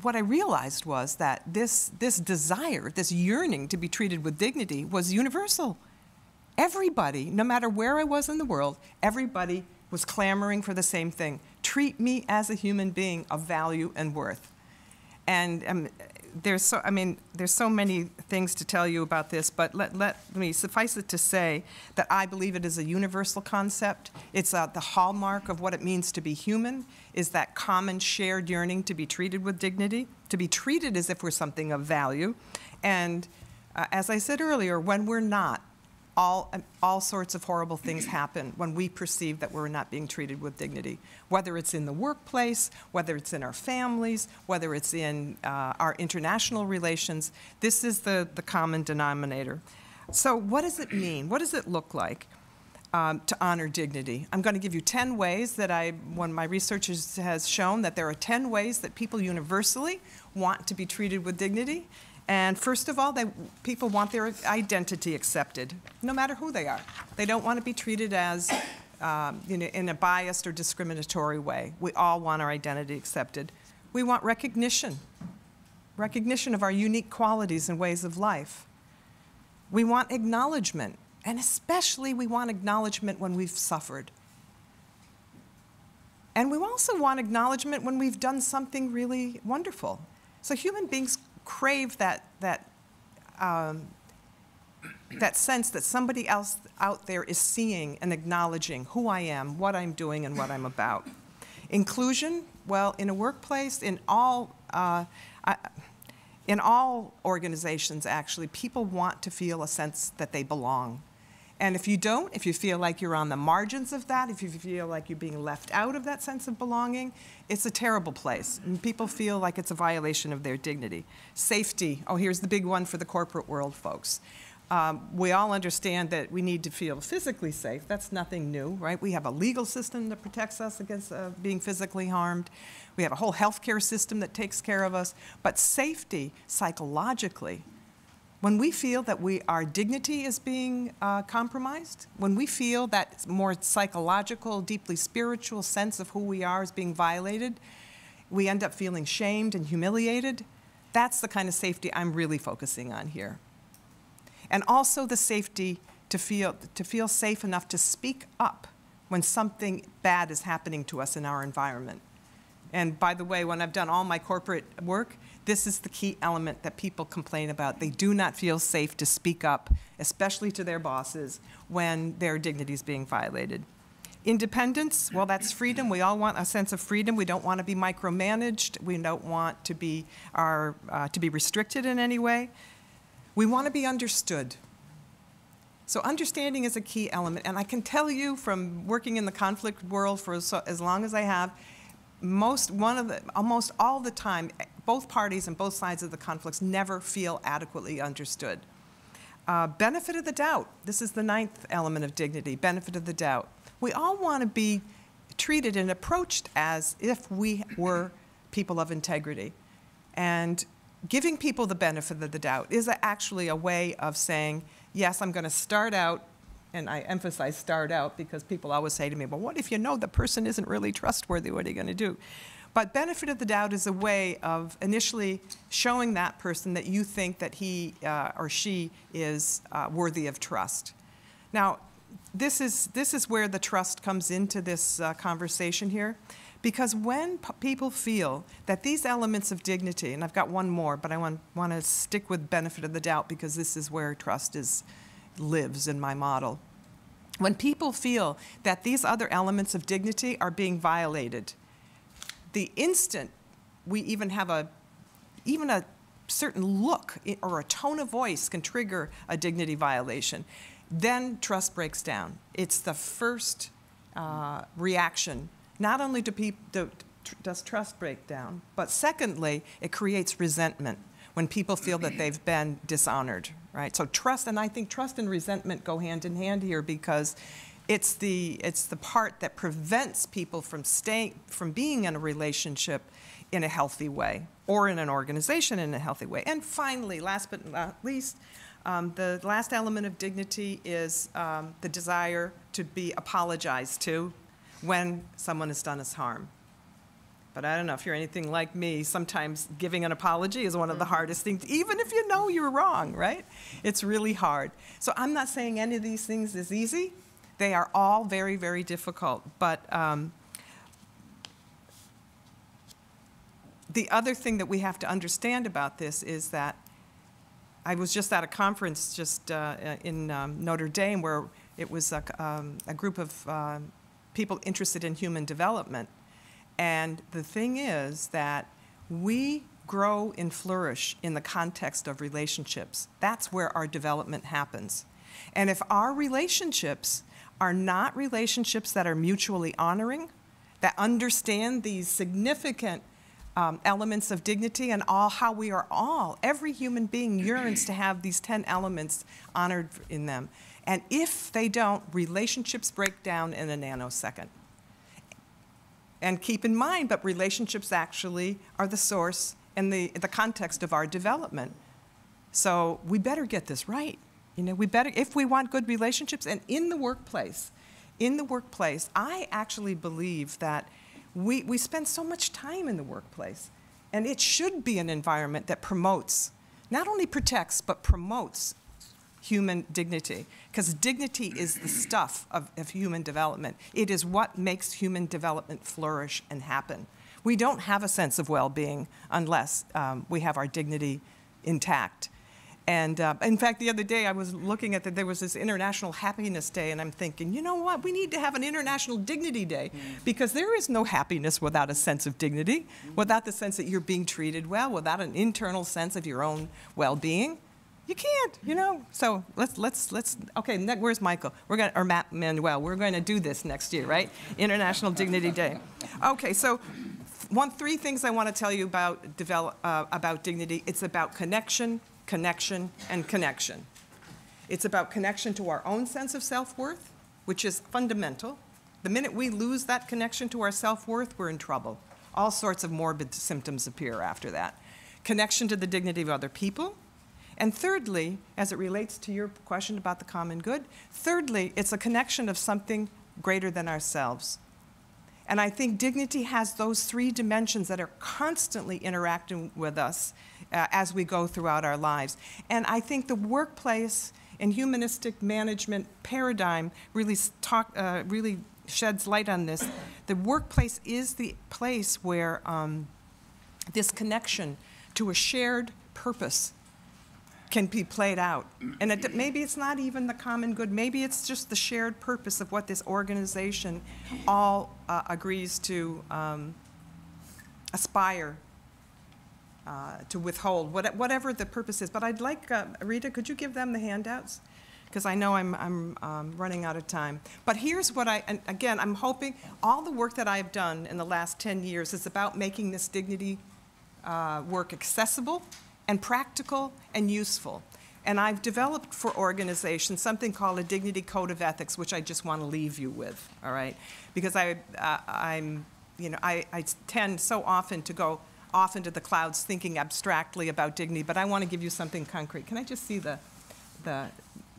what I realized was that this desire, this yearning to be treated with dignity was universal. Everybody, no matter where I was in the world, everybody was clamoring for the same thing. Treat me as a human being of value and worth. And there's so many things to tell you about this, but let me suffice it to say that I believe it is a universal concept. It's the hallmark of what it means to be human, is that common shared yearning to be treated with dignity, to be treated as if we're something of value. And as I said earlier, when we're not, all sorts of horrible things happen when we perceive that we're not being treated with dignity, whether it's in the workplace, whether it's in our families, whether it's in our international relations. This is the common denominator. So what does it mean? What does it look like to honor dignity? I'm going to give you 10 ways that one of my research has shown that there are 10 ways that people universally want to be treated with dignity. And first of all, people want their identity accepted, no matter who they are. They don't want to be treated as, in a biased or discriminatory way. We all want our identity accepted. We want recognition of our unique qualities and ways of life. We want acknowledgement, and especially we want acknowledgement when we've suffered. And we also want acknowledgement when we've done something really wonderful. So human beings crave that sense that somebody else out there is seeing and acknowledging who I am, what I'm doing, and what I'm about. Inclusion, well, in a workplace, in all organizations, actually, people want to feel a sense that they belong. And if you don't, if you feel like you're on the margins of that, if you feel like you're being left out of that sense of belonging, it's a terrible place. And people feel like it's a violation of their dignity. Safety, oh, here's the big one for the corporate world, folks. We all understand that we need to feel physically safe. That's nothing new, right? We have a legal system that protects us against being physically harmed. We have a whole healthcare system that takes care of us. But safety, psychologically, when we feel that our dignity is being compromised, when we feel that more psychological, deeply spiritual sense of who we are is being violated, we end up feeling shamed and humiliated. That's the kind of safety I'm really focusing on here. And also the safety to feel safe enough to speak up when something bad is happening to us in our environment. And by the way, when I've done all my corporate work, this is the key element that people complain about. They do not feel safe to speak up, especially to their bosses, when their dignity is being violated. Independence, well, that's freedom. We all want a sense of freedom. We don't want to be micromanaged. We don't want to be restricted in any way. We want to be understood. So understanding is a key element. And I can tell you from working in the conflict world for as long as I have, almost all the time, both parties and both sides of the conflicts never feel adequately understood. Benefit of the doubt. This is the 9th element of dignity, benefit of the doubt. We all want to be treated and approached as if we were people of integrity. And giving people the benefit of the doubt is actually a way of saying, yes, I'm going to start out, and I emphasize start out because people always say to me, well, what if you know the person isn't really trustworthy? What are you going to do? But benefit of the doubt is a way of initially showing that person that you think that he or she is worthy of trust. Now, this is where the trust comes into this conversation here. Because when people feel that these elements of dignity, and I've got one more, but I want to stick with benefit of the doubt because this is where trust lives in my model. When people feel that these other elements of dignity are being violated, the instant we even have a certain look or a tone of voice can trigger a dignity violation, then trust breaks down. It's the first reaction. Not only does trust break down, but secondly, it creates resentment when people feel that they've been dishonored, right? So trust, and I think trust and resentment go hand in hand here because it's the part that prevents people from being in a relationship in a healthy way or in an organization in a healthy way. And finally, last but not least, the last element of dignity is the desire to be apologized to when someone has done us harm. But I don't know if you're anything like me, sometimes giving an apology is one of the hardest things, even if you know you're wrong, right? It's really hard. So I'm not saying any of these things is easy. They are all very, very difficult. But the other thing that we have to understand about this is that I was just at a conference just in Notre Dame where it was a group of people interested in human development. And the thing is that we grow and flourish in the context of relationships. That's where our development happens. And if our relationships are not relationships that are mutually honoring, that understand these significant elements of dignity and how we are every human being yearns to have these 10 elements honored in them. And if they don't, relationships break down in a nanosecond. And keep in mind, but relationships actually are the source and the context of our development. So we better get this right. You know, we better, if we want good relationships, and in the workplace, I actually believe that we spend so much time in the workplace, and it should be an environment that promotes, not only protects, but promotes human dignity, because dignity is the stuff of human development. It is what makes human development flourish and happen. We don't have a sense of well-being unless we have our dignity intact. And in fact, the other day I was looking at there was this International Happiness Day, and I'm thinking, you know what, we need to have an International Dignity Day, because there is no happiness without a sense of dignity, without the sense that you're being treated well, without an internal sense of your own well-being. You can't, you know. So let's. Okay, where's Michael? Or Manuel. We're going to do this next year, right? International Dignity Day. Okay, so three things I want to tell you about dignity. It's about connection, connection, and connection. It's about connection to our own sense of self-worth, which is fundamental. The minute we lose that connection to our self-worth, we're in trouble. All sorts of morbid symptoms appear after that. Connection to the dignity of other people. And thirdly, as it relates to your question about the common good, thirdly, it's a connection of something greater than ourselves. And I think dignity has those three dimensions that are constantly interacting with us as we go throughout our lives. And I think the workplace and humanistic management paradigm really sheds light on this. The workplace is the place where this connection to a shared purpose can be played out. And maybe it's not even the common good. Maybe it's just the shared purpose of what this organization all agrees to aspire to withhold, whatever the purpose is. But I'd like, Rita, could you give them the handouts? Because I know I'm running out of time. But here's what and again, I'm hoping all the work that I've done in the last 10 years is about making this dignity work accessible and practical and useful. And I've developed for organizations something called a dignity code of ethics, which I just want to leave you with, all right? Because I tend so often to go off into the clouds thinking abstractly about dignity, but I want to give you something concrete. Can I just see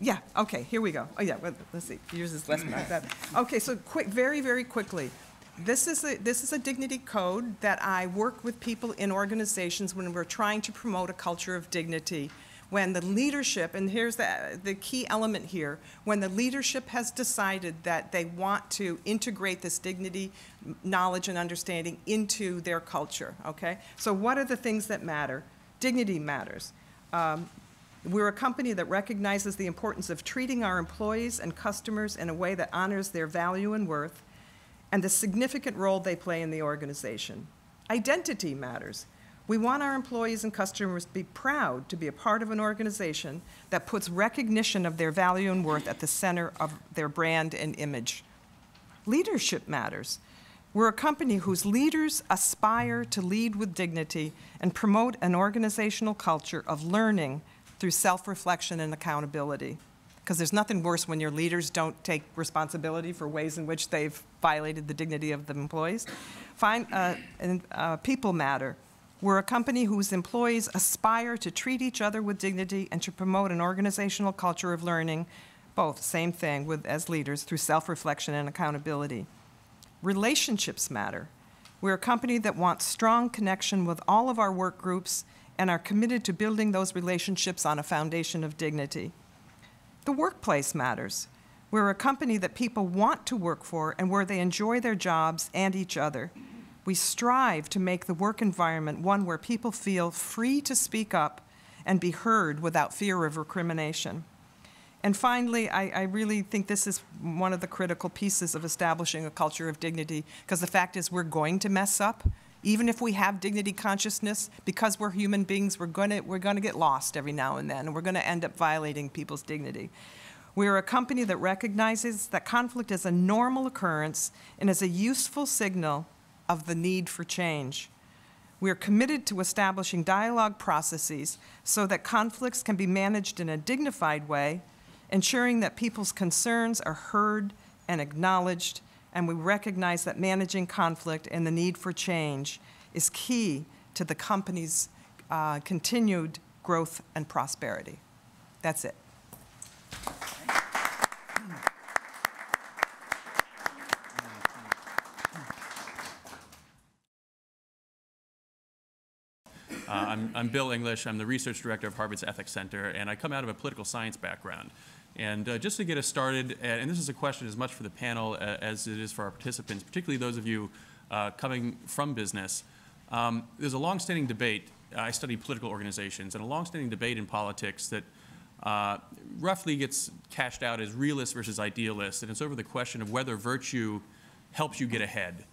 yeah, okay, here we go. Oh yeah, well, let's see, yours is less like that. Okay, so very, very quickly. This is a dignity code that I work with people in organizations when we're trying to promote a culture of dignity. When the leadership, and here's the key element here, when the leadership has decided that they want to integrate this dignity, knowledge, and understanding into their culture, okay? So what are the things that matter? Dignity matters. We're a company that recognizes the importance of treating our employees and customers in a way that honors their value and worth, and the significant role they play in the organization. Identity matters. We want our employees and customers to be proud to be a part of an organization that puts recognition of their value and worth at the center of their brand and image. Leadership matters. We're a company whose leaders aspire to lead with dignity and promote an organizational culture of learning through self-reflection and accountability. Because there's nothing worse when your leaders don't take responsibility for ways in which they've violated the dignity of the employees. People matter. We're a company whose employees aspire to treat each other with dignity and to promote an organizational culture of learning, both, same thing, as leaders, through self-reflection and accountability. Relationships matter. We're a company that wants strong connection with all of our work groups and are committed to building those relationships on a foundation of dignity. The workplace matters. We're a company that people want to work for and where they enjoy their jobs and each other. We strive to make the work environment one where people feel free to speak up and be heard without fear of recrimination. And finally, I really think this is one of the critical pieces of establishing a culture of dignity, because the fact is we're going to mess up. Even if we have dignity consciousness, because we're human beings, we're going to get lost every now and then, and we're going to end up violating people's dignity. We're a company that recognizes that conflict is a normal occurrence and is a useful signal of the need for change. We are committed to establishing dialogue processes so that conflicts can be managed in a dignified way, ensuring that people's concerns are heard and acknowledged, and we recognize that managing conflict and the need for change is key to the company's continued growth and prosperity. That's it. I'm Bill English. I'm the research director of Harvard's Ethics Center, and I come out of a political science background. And just to get us started, and this is a question as much for the panel as it is for our participants, particularly those of you coming from business, there's a longstanding debate. I study political organizations, and a longstanding debate in politics that roughly gets cashed out as realist versus idealist, and it's over the question of whether virtue helps you get ahead.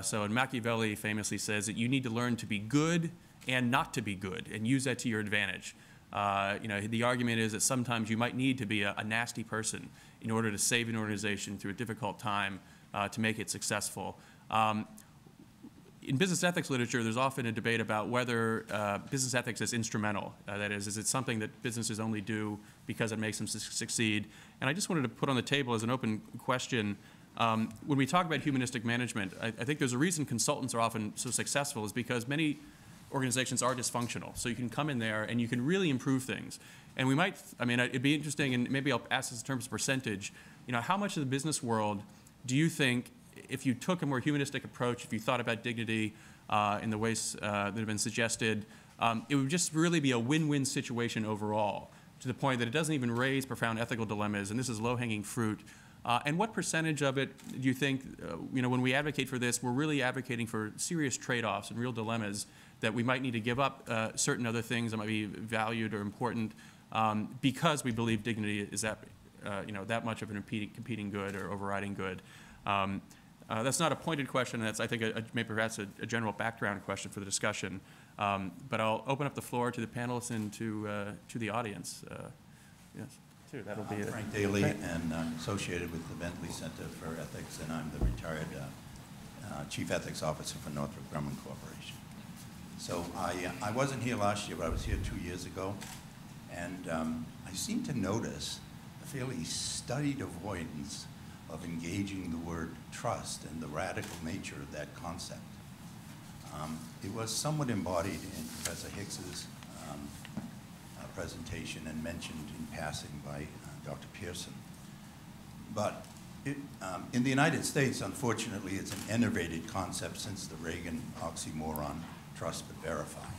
So Machiavelli famously says that you need to learn to be good and not to be good, and use that to your advantage. The argument is that sometimes you might need to be a nasty person in order to save an organization through a difficult time to make it successful. In business ethics literature, there's often a debate about whether business ethics is instrumental. That is it something that businesses only do because it makes them succeed? And I just wanted to put on the table as an open question, when we talk about humanistic management, I think there's a reason consultants are often so successful is because many organizations are dysfunctional. So you can come in there and you can really improve things. And we might, it'd be interesting, and maybe I'll ask this in terms of percentage, how much of the business world do you think, if you took a more humanistic approach, if you thought about dignity in the ways that have been suggested, it would just really be a win-win situation overall, to the point that it doesn't even raise profound ethical dilemmas, and this is low-hanging fruit. And what percentage of it do you think, when we advocate for this, we're really advocating for serious trade-offs and real dilemmas that we might need to give up certain other things that might be valued or important because we believe dignity is that, that much of an competing good or overriding good. That's not a pointed question. That's, I think, maybe perhaps a general background question for the discussion. But I'll open up the floor to the panelists and to the audience. Yes. That'll be I'm Frank Daly, and I'm associated with the Bentley Center for Ethics, and I'm the retired Chief Ethics Officer for Northrop Grumman Corporation. So I wasn't here last year, but I was here 2 years ago, And I seem to notice a fairly studied avoidance of engaging the word trust and the radical nature of that concept. It was somewhat embodied in Professor Hicks's presentation and mentioned in passing by Dr. Pearson. But in the United States, unfortunately, it's an enervated concept since the Reagan oxymoron, trust but verify.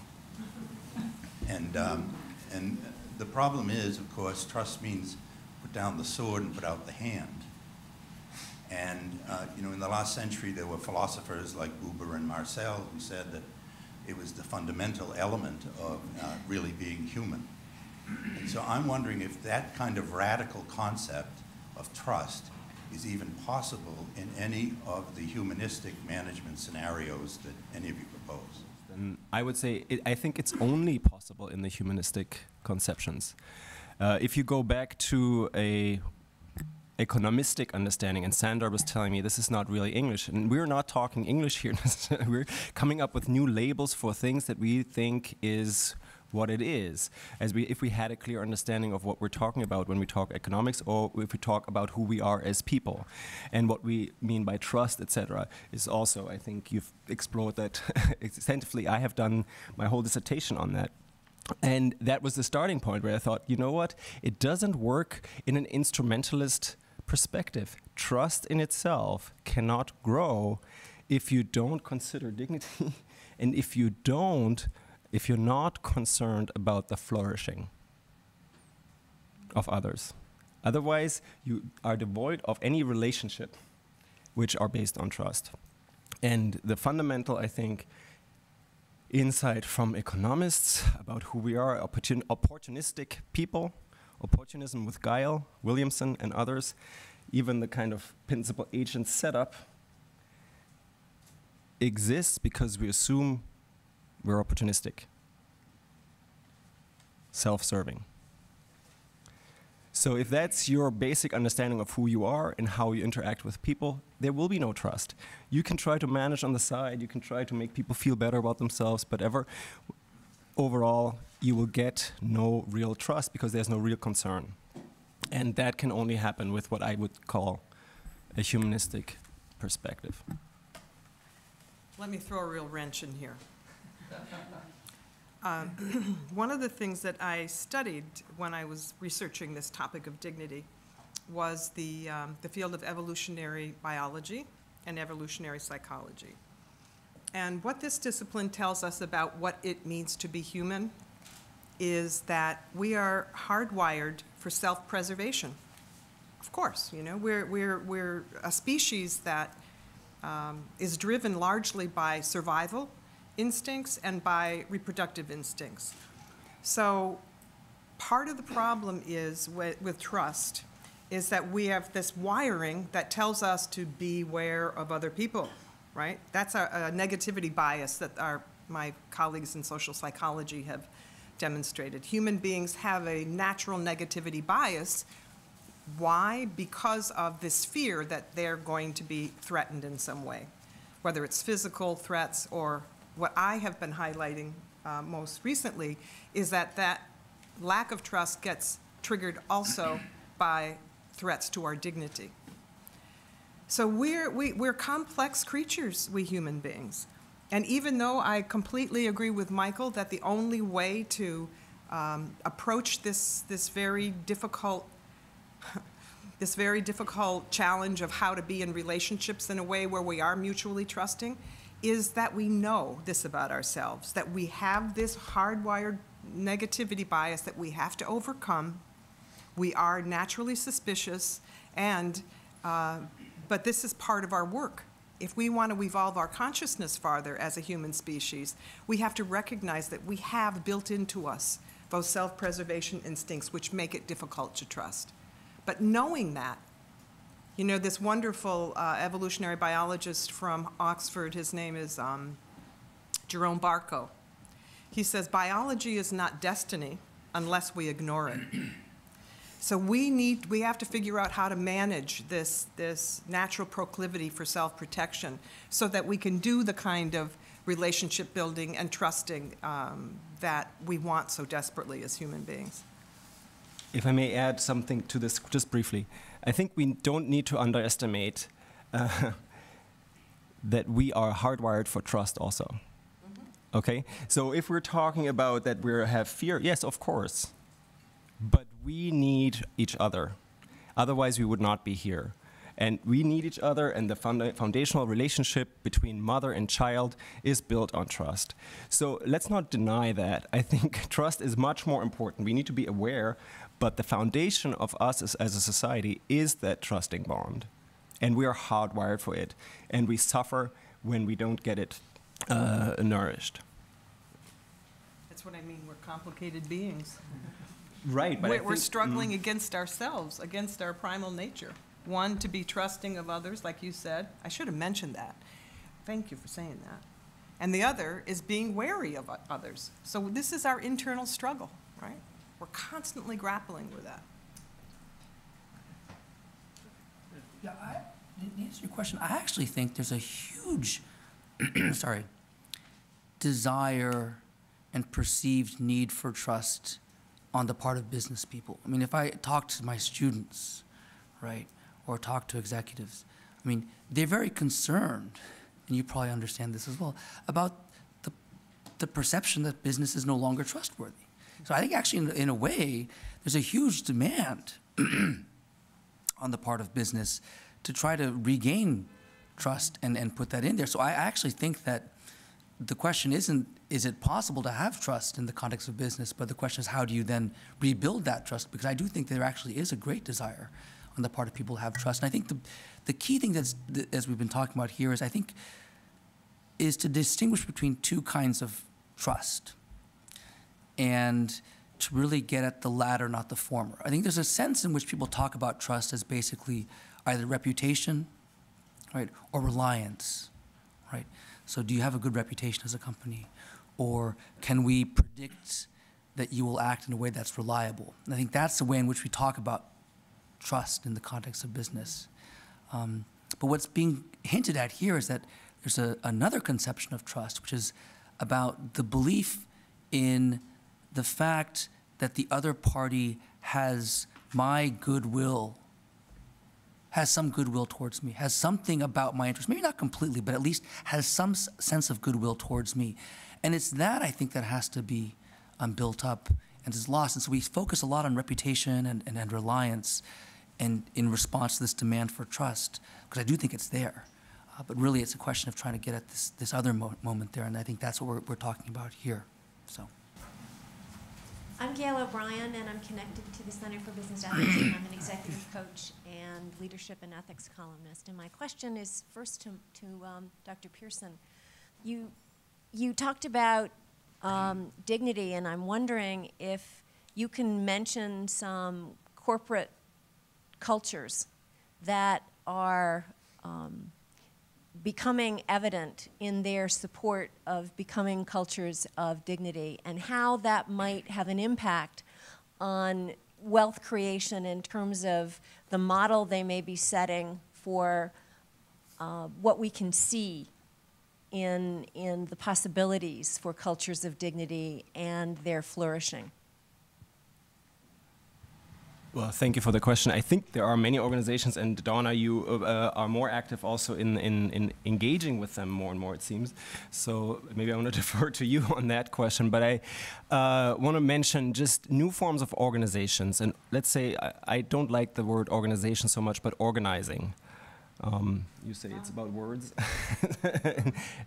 And the problem is, of course, trust means put down the sword and put out the hand. And you know, in the last century, there were philosophers like Buber and Marcel who said that it was the fundamental element of really being human. And so I'm wondering if that kind of radical concept of trust is even possible in any of the humanistic management scenarios that any of you propose. And I would say, I think it's only possible in the humanistic conceptions. If you go back to a economistic understanding, and Sandor was telling me this is not really English, and we're not talking English here. We're coming up with new labels for things that we think is what it is, if we had a clear understanding of what we're talking about when we talk economics, or if we talk about who we are as people, and what we mean by trust, etc., is also, I think you've explored that extensively. I have done my whole dissertation on that. And that was the starting point where I thought, you know what, it doesn't work in an instrumentalist perspective. Trust in itself cannot grow if you don't consider dignity and if you're not concerned about the flourishing of others. Otherwise, you are devoid of any relationship which are based on trust. And the fundamental, I think, insight from economists about who we are, opportunistic people, opportunism with guile, Williamson and others, even the kind of principal agent setup exists because we assume we're opportunistic, self-serving. So if that's your basic understanding of who you are and how you interact with people, there will be no trust. You can try to manage on the side, you can try to make people feel better about themselves, but overall, you will get no real trust because there's no real concern. And that can only happen with what I would call a humanistic perspective. Let me throw a real wrench in here. One of the things that I studied when I was researching this topic of dignity was the field of evolutionary biology and evolutionary psychology. And what this discipline tells us about what it means to be human is that we are hardwired for self-preservation. Of course, you know, we're a species that is driven largely by survival instincts and by reproductive instincts. So part of the problem is with trust is that we have this wiring that tells us to beware of other people, right? That's a negativity bias that my colleagues in social psychology have demonstrated. Human beings have a natural negativity bias. Why? Because of this fear that they're going to be threatened in some way, whether it's physical threats or what I have been highlighting most recently is that lack of trust gets triggered also by threats to our dignity. So we're complex creatures, we human beings. And even though I completely agree with Michael that the only way to approach this very difficult challenge of how to be in relationships in a way where we are mutually trusting is that we know this about ourselves, that we have this hardwired negativity bias that we have to overcome. We are naturally suspicious, but this is part of our work. If we want to evolve our consciousness farther as a human species, we have to recognize that we have built into us those self-preservation instincts which make it difficult to trust. But knowing that, you know, this wonderful evolutionary biologist from Oxford, his name is Jerome Barco. He says, biology is not destiny unless we ignore it. So we have to figure out how to manage this natural proclivity for self-protection so that we can do the kind of relationship building and trusting that we want so desperately as human beings. If I may add something to this just briefly, I think we don't need to underestimate that we are hardwired for trust also. Mm-hmm. Okay? So if we're talking about that we have fear, yes, of course. But we need each other. Otherwise, we would not be here. And we need each other, and the foundational relationship between mother and child is built on trust. So let's not deny that. I think trust is much more important. We need to be aware, but the foundation of us as a society is that trusting bond. And we are hardwired for it. And we suffer when we don't get it nourished. That's what I mean, we're complicated beings. Right, but we're struggling against ourselves, against our primal nature. One, to be trusting of others, like you said. I should have mentioned that. Thank you for saying that. And the other is being wary of others. So this is our internal struggle, right? We're constantly grappling with that. Yeah, to answer your question, I actually think there's a huge, desire and perceived need for trust on the part of business people. I mean, if I talk to my students, right, or talk to executives, I mean, they're very concerned, and you probably understand this as well, about the perception that business is no longer trustworthy. So I think actually, in a way, there's a huge demand on the part of business to try to regain trust and put that in there. So I actually think that the question isn't, is it possible to have trust in the context of business, but the question is, how do you then rebuild that trust? Because I do think there actually is a great desire on the part of people to have trust. And I think the key thing as we've been talking about here is to distinguish between two kinds of trust and to really get at the latter, not the former. I think there's a sense in which people talk about trust as basically either reputation, right, or reliance, right? So do you have a good reputation as a company? Or can we predict that you will act in a way that's reliable? And I think that's the way in which we talk about trust in the context of business. But what's being hinted at here is that there's another conception of trust, which is about the belief in the fact that the other party has my goodwill, has some goodwill towards me, has something about my interest, maybe not completely, but at least has some sense of goodwill towards me. And it's that, I think, that has to be built up and is lost. And so we focus a lot on reputation and reliance and in response to this demand for trust, because I do think it's there. But really, it's a question of trying to get at this other moment there, and I think that's what we're talking about here. So. I'm Gail O'Brien, and I'm connected to the Center for Business Ethics, and I'm an executive coach and leadership and ethics columnist. And my question is first to Dr. Pearson. You talked about dignity, and I'm wondering if you can mention some corporate cultures that are becoming evident in their support of becoming cultures of dignity, and how that might have an impact on wealth creation in terms of the model they may be setting for what we can see in the possibilities for cultures of dignity and their flourishing. Well, thank you for the question. I think there are many organizations, and Donna, you are more active also in engaging with them more and more, it seems. So maybe I want to defer to you on that question. But I want to mention just new forms of organizations. And let's say, I don't like the word organization so much, but organizing. You say it's about words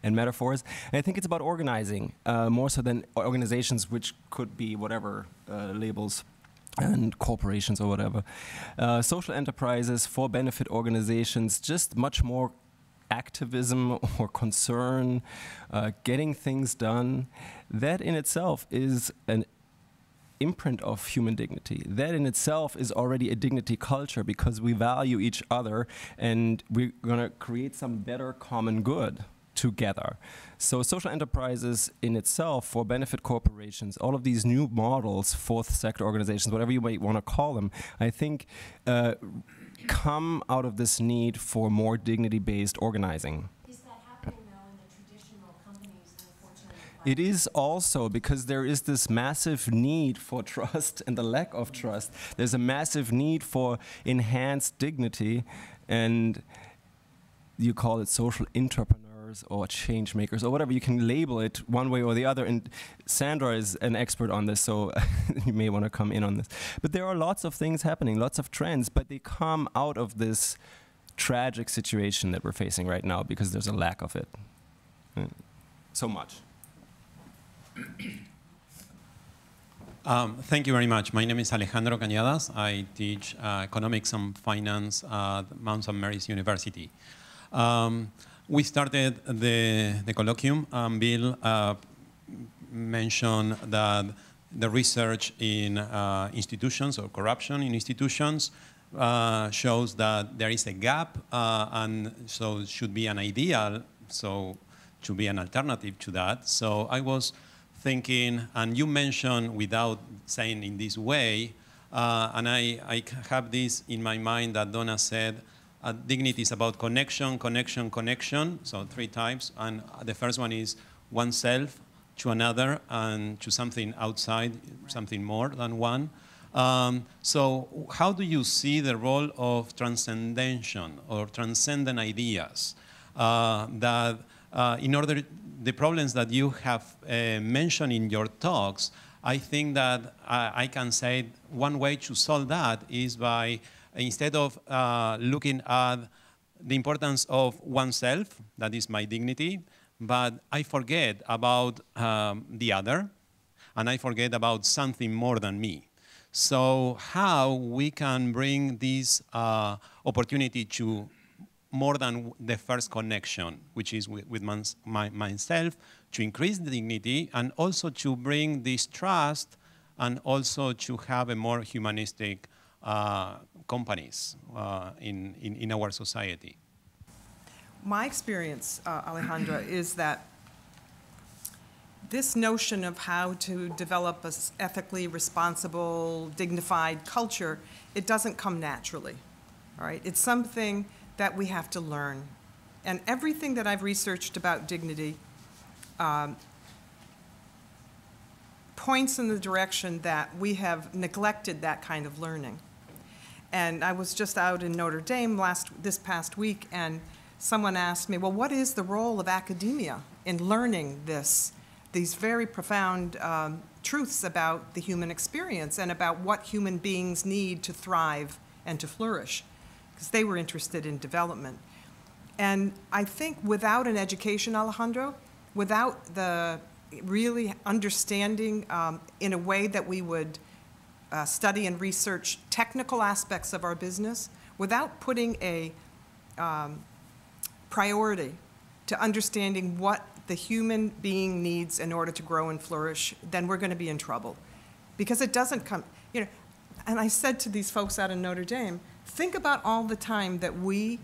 and metaphors. And I think it's about organizing, more so than organizations, which could be whatever labels and corporations or whatever. Social enterprises, for-benefit organizations, just much more activism or concern, getting things done. That in itself is an imprint of human dignity. That in itself is already a dignity culture, because we value each other and we're going to create some better common good together. So social enterprises in itself, for benefit corporations, all of these new models, fourth sector organizations, whatever you might want to call them, I think come out of this need for more dignity-based organizing. Is that happening, though, in the traditional companies, unfortunately? It is also because there is this massive need for trust and the lack of trust. There's a massive need for enhanced dignity, and you call it social entrepreneurs or change makers or whatever. You can label it one way or the other. And Sandra is an expert on this, so you may want to come in on this. But there are lots of things happening, lots of trends, but they come out of this tragic situation that we're facing right now because there's a lack of it. So much. Thank you very much. My name is Alejandro Cañadas. I teach economics and finance at Mount St. Mary's University. We started the colloquium. Bill mentioned that the research in institutions or corruption in institutions shows that there is a gap, and so it should be an ideal, so should be an alternative to that. So I was thinking, and you mentioned without saying in this way, and I have this in my mind that Donna said, dignity is about connection, connection, connection, so 3 types, and the first one is oneself to another and to something outside, something more than one. So how do you see the role of transcendation or transcendent ideas that in order, the problems that you have mentioned in your talks, I think that I can say one way to solve that is by, instead of looking at the importance of oneself, that is my dignity, but I forget about the other, and I forget about something more than me. So how we can bring this opportunity to more than the first connection, which is with myself, to increase the dignity, and also to bring this trust, and also to have a more humanistic companies in our society. My experience, Alejandra, is that this notion of how to develop an ethically responsible, dignified culture, it doesn't come naturally, all right? It's something that we have to learn. And everything that I've researched about dignity points in the direction that we have neglected that kind of learning. And I was just out in Notre Dame this past week, and someone asked me, well, what is the role of academia in learning these very profound truths about the human experience and about what human beings need to thrive and to flourish? Because they were interested in development. And I think without an education, Alejandro, without the really understanding in a way that we would study and research technical aspects of our business, without putting a priority to understanding what the human being needs in order to grow and flourish, then we're going to be in trouble. Because it doesn't come, you know, and I said to these folks out in Notre Dame, think about all the time that we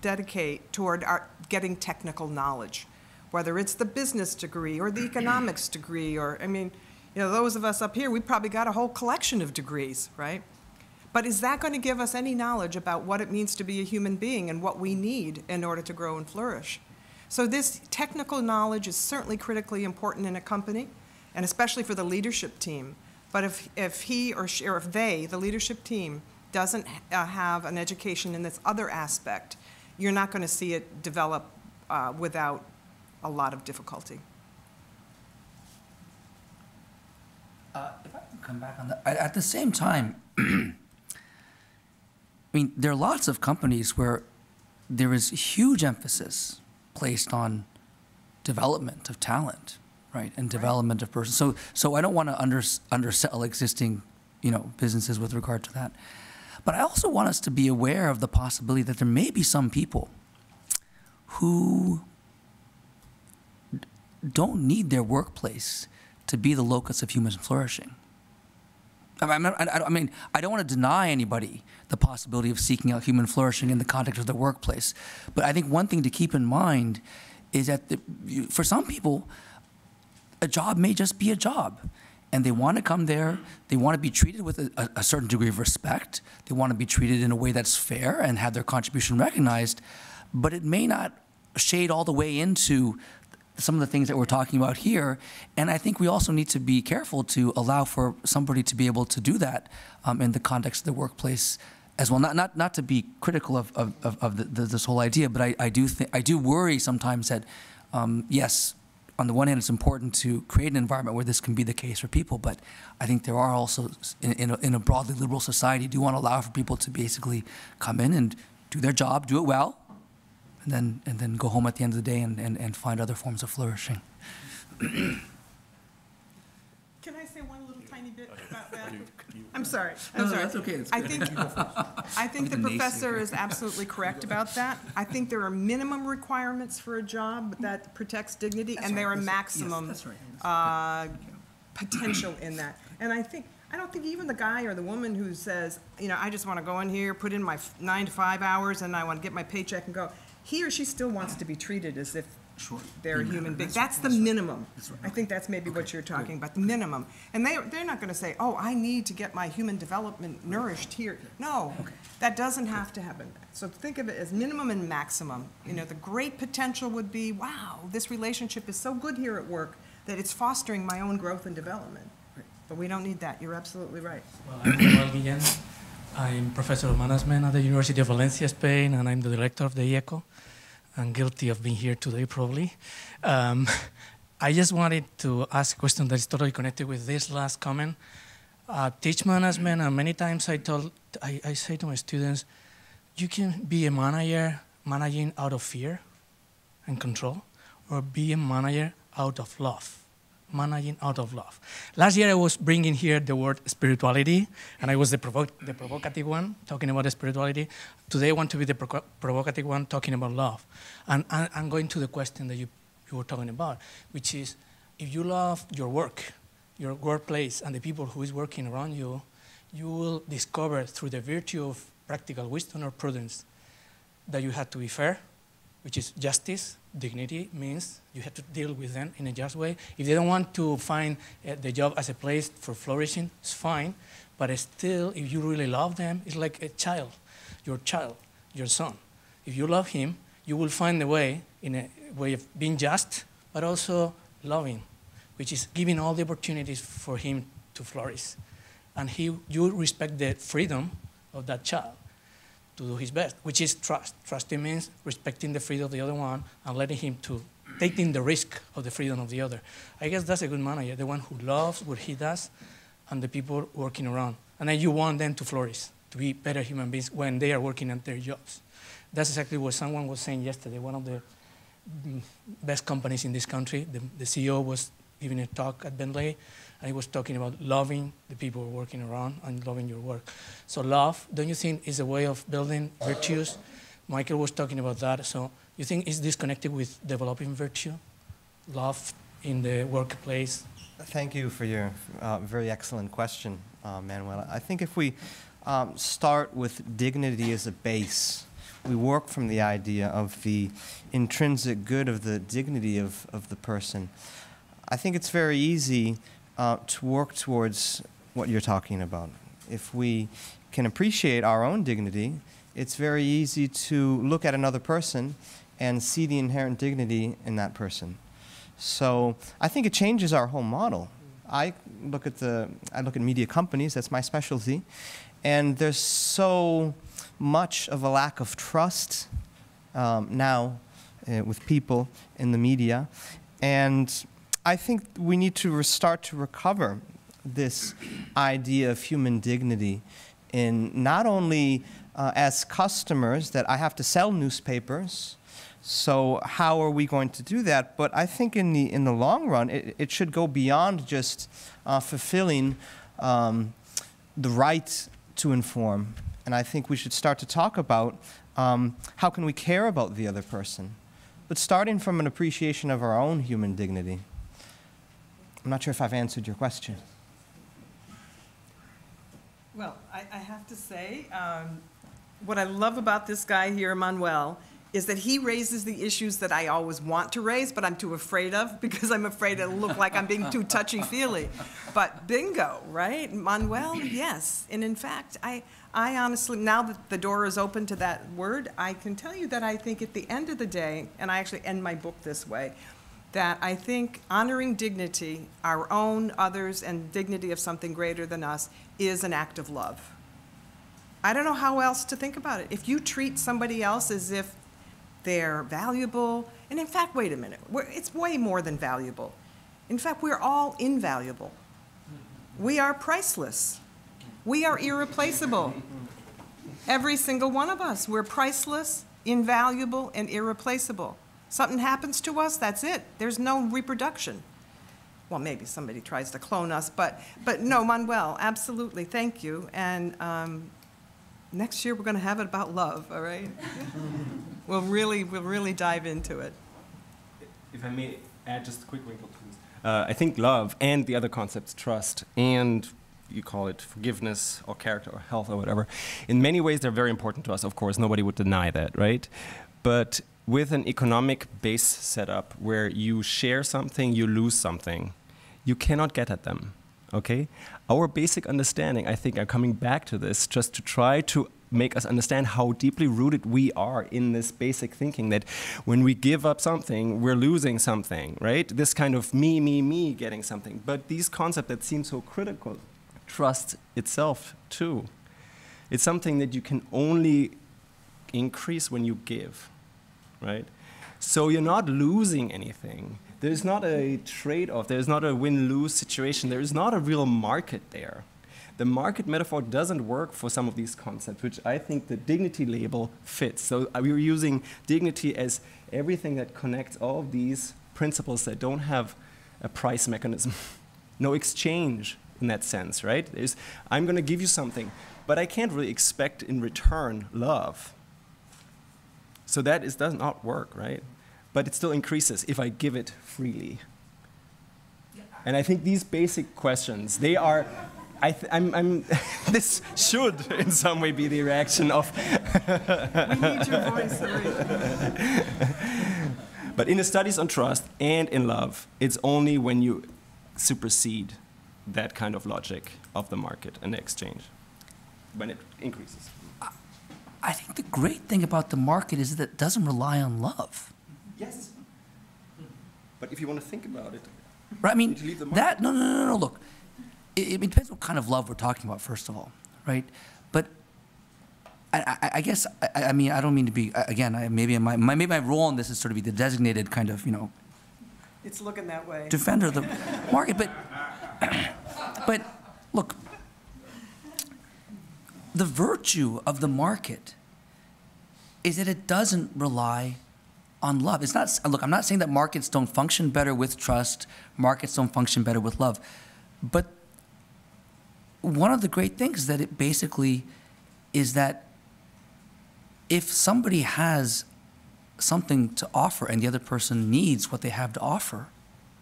dedicate toward getting technical knowledge, whether it's the business degree or the economics degree, or, I mean, you know, those of us up here, we probably got a whole collection of degrees, right? But is that going to give us any knowledge about what it means to be a human being and what we need in order to grow and flourish? So this technical knowledge is certainly critically important in a company, and especially for the leadership team. But if he or she, or if they, the leadership team, doesn't have an education in this other aspect, you're not going to see it develop without a lot of difficulty. If I can come back on that, at the same time, I mean, there are lots of companies where there is huge emphasis placed on development of talent, right, and development of persons. So I don't want to undersell existing, you know, businesses with regard to that. But I also want us to be aware of the possibility that there may be some people who don't need their workplace to be the locus of human flourishing. I mean, I don't want to deny anybody the possibility of seeking out human flourishing in the context of their workplace. But I think one thing to keep in mind is that for some people, a job may just be a job. And they want to come there, they want to be treated with a certain degree of respect, they want to be treated in a way that's fair and have their contribution recognized, but it may not shade all the way into some of the things that we're talking about here. And I think we also need to be careful to allow for somebody to be able to do that in the context of the workplace as well. Not to be critical of this whole idea, but I do worry sometimes that, yes, on the one hand, it's important to create an environment where this can be the case for people, but I think there are also, in a broadly liberal society, do want to allow for people to basically come in and do their job, do it well, and then go home at the end of the day and find other forms of flourishing. Can I say one little tiny bit about that? I'm sorry. No, that's okay. It's good. I think the professor is absolutely correct about that. I think there are minimum requirements for a job that protects dignity, and there are maximum potential in that. And I don't think even the guy or the woman who says, you know, I just want to go in here, put in my 9 to 5 hours, and I want to get my paycheck and go, he or she still wants to be treated as if they're a human being. That's the minimum. I think that's maybe what you're talking about, the minimum. And they're not going to say, oh, I need to get my human development nourished here. No, that doesn't have to happen. So think of it as minimum and maximum. You know, the great potential would be, wow, this relationship is so good here at work that it's fostering my own growth and development. But we don't need that. You're absolutely right. Well, I'm Manuel Guillén. I'm professor of management at the University of Valencia, Spain, and I'm the director of the IECO. I'm guilty of being here today, probably. I just wanted to ask a question that is totally connected with this last comment. Teach management, and many times I say to my students, you can be a manager managing out of fear and control, or be a manager out of love. Managing out of love. Last year I was bringing here the word spirituality, and I was the provocative one, talking about spirituality. Today I want to be the provocative one, talking about love. And I'm going to the question that you were talking about, which is, if you love your work, your workplace, and the people who is working around you, you will discover through the virtue of practical wisdom or prudence that you have to be fair, which is justice. Dignity means you have to deal with them in a just way. If they don't want to find the job as a place for flourishing, it's fine. But still, if you really love them, it's like a child, your son. If you love him, you will find a way, in a way of being just, but also loving, which is giving all the opportunities for him to flourish. And you respect the freedom of that child to do his best, which is trust. Trusting means respecting the freedom of the other one and letting him to taking the risk of the freedom of the other. I guess that's a good manager, the one who loves what he does and the people working around. And then you want them to flourish, to be better human beings when they are working at their jobs. That's exactly what someone was saying yesterday. One of the best companies in this country, the CEO was giving a talk at Bentley, and he was talking about loving the people working around and loving your work. So love, don't you think, is a way of building virtues? Michael was talking about that. So you think is this connected with developing virtue? Love in the workplace? Thank you for your very excellent question, Manuel. I think if we start with dignity as a base, we work from the idea of the intrinsic good of the dignity of the person. I think it's very easy to work towards what you're talking about. If we can appreciate our own dignity, it's very easy to look at another person and see the inherent dignity in that person. So I think it changes our whole model. I look at media companies, that's my specialty, and there's so much of a lack of trust now with people in the media, and I think we need to start to recover this idea of human dignity in not only as customers that I have to sell newspapers, so how are we going to do that? But I think in the long run, it should go beyond just fulfilling the right to inform. And I think we should start to talk about how can we care about the other person, but starting from an appreciation of our own human dignity. I'm not sure if I've answered your question. Well, I have to say, what I love about this guy here, Manuel, is that he raises the issues that I always want to raise, but I'm too afraid of, because I'm afraid it'll look like I'm being too touchy-feely. But bingo, right? Manuel, yes. And in fact, I honestly, now that the door is open to that word, I can tell you that I think at the end of the day, and I actually end my book this way, that I think honoring dignity, our own, others, and dignity of something greater than us is an act of love. I don't know how else to think about it. If you treat somebody else as if they're valuable, and in fact, wait a minute, it's way more than valuable. In fact, we're all invaluable. We are priceless. We are irreplaceable. Every single one of us, we're priceless, invaluable, and irreplaceable. Something happens to us, that's it. There's no reproduction. Well, maybe somebody tries to clone us, but no, Manuel, absolutely, thank you. And next year we're going to have it about love, all right? We'll really dive into it. If I may add just a quick wrinkle, please. I think love and the other concepts, trust and you call it forgiveness or character or health or whatever, in many ways they're very important to us, of course, nobody would deny that, right? But with an economic base setup where you share something, you lose something, you cannot get at them, okay? Our basic understanding, I think I'm coming back to this just to try to make us understand how deeply rooted we are in this basic thinking that when we give up something, we're losing something, right? This kind of me getting something. But these concepts that seem so critical, trust itself too. It's something that you can only increase when you give, right? So you're not losing anything. There's not a trade-off. There's not a win-lose situation. There is not a real market there. The market metaphor doesn't work for some of these concepts, which I think the dignity label fits. So we're using dignity as everything that connects all of these principles that don't have a price mechanism, no exchange in that sense, right? I'm going to give you something, but I can't really expect in return love. So that does not work, right? But it still increases if I give it freely. And I think these basic questions, they are, this should in some way be the reaction of. We need your voice, Marie. But in the studies on trust and in love, it's only when you supersede that kind of logic of the market and the exchange, when it increases. I think the great thing about the market is that it doesn't rely on love. Yes. But if you want to think about it, right? I mean, you leave the that, no, look. It depends what kind of love we're talking about, first of all, right? But I guess, I mean, I don't mean to be, again, maybe my role in this is sort of be the designated kind of, It's looking that way. defender of the market, but look, the virtue of the market is that it doesn't rely on love. It's not, look, I'm not saying that markets don't function better with trust, markets don't function better with love, but one of the great things that it basically is that if somebody has something to offer and the other person needs what they have to offer,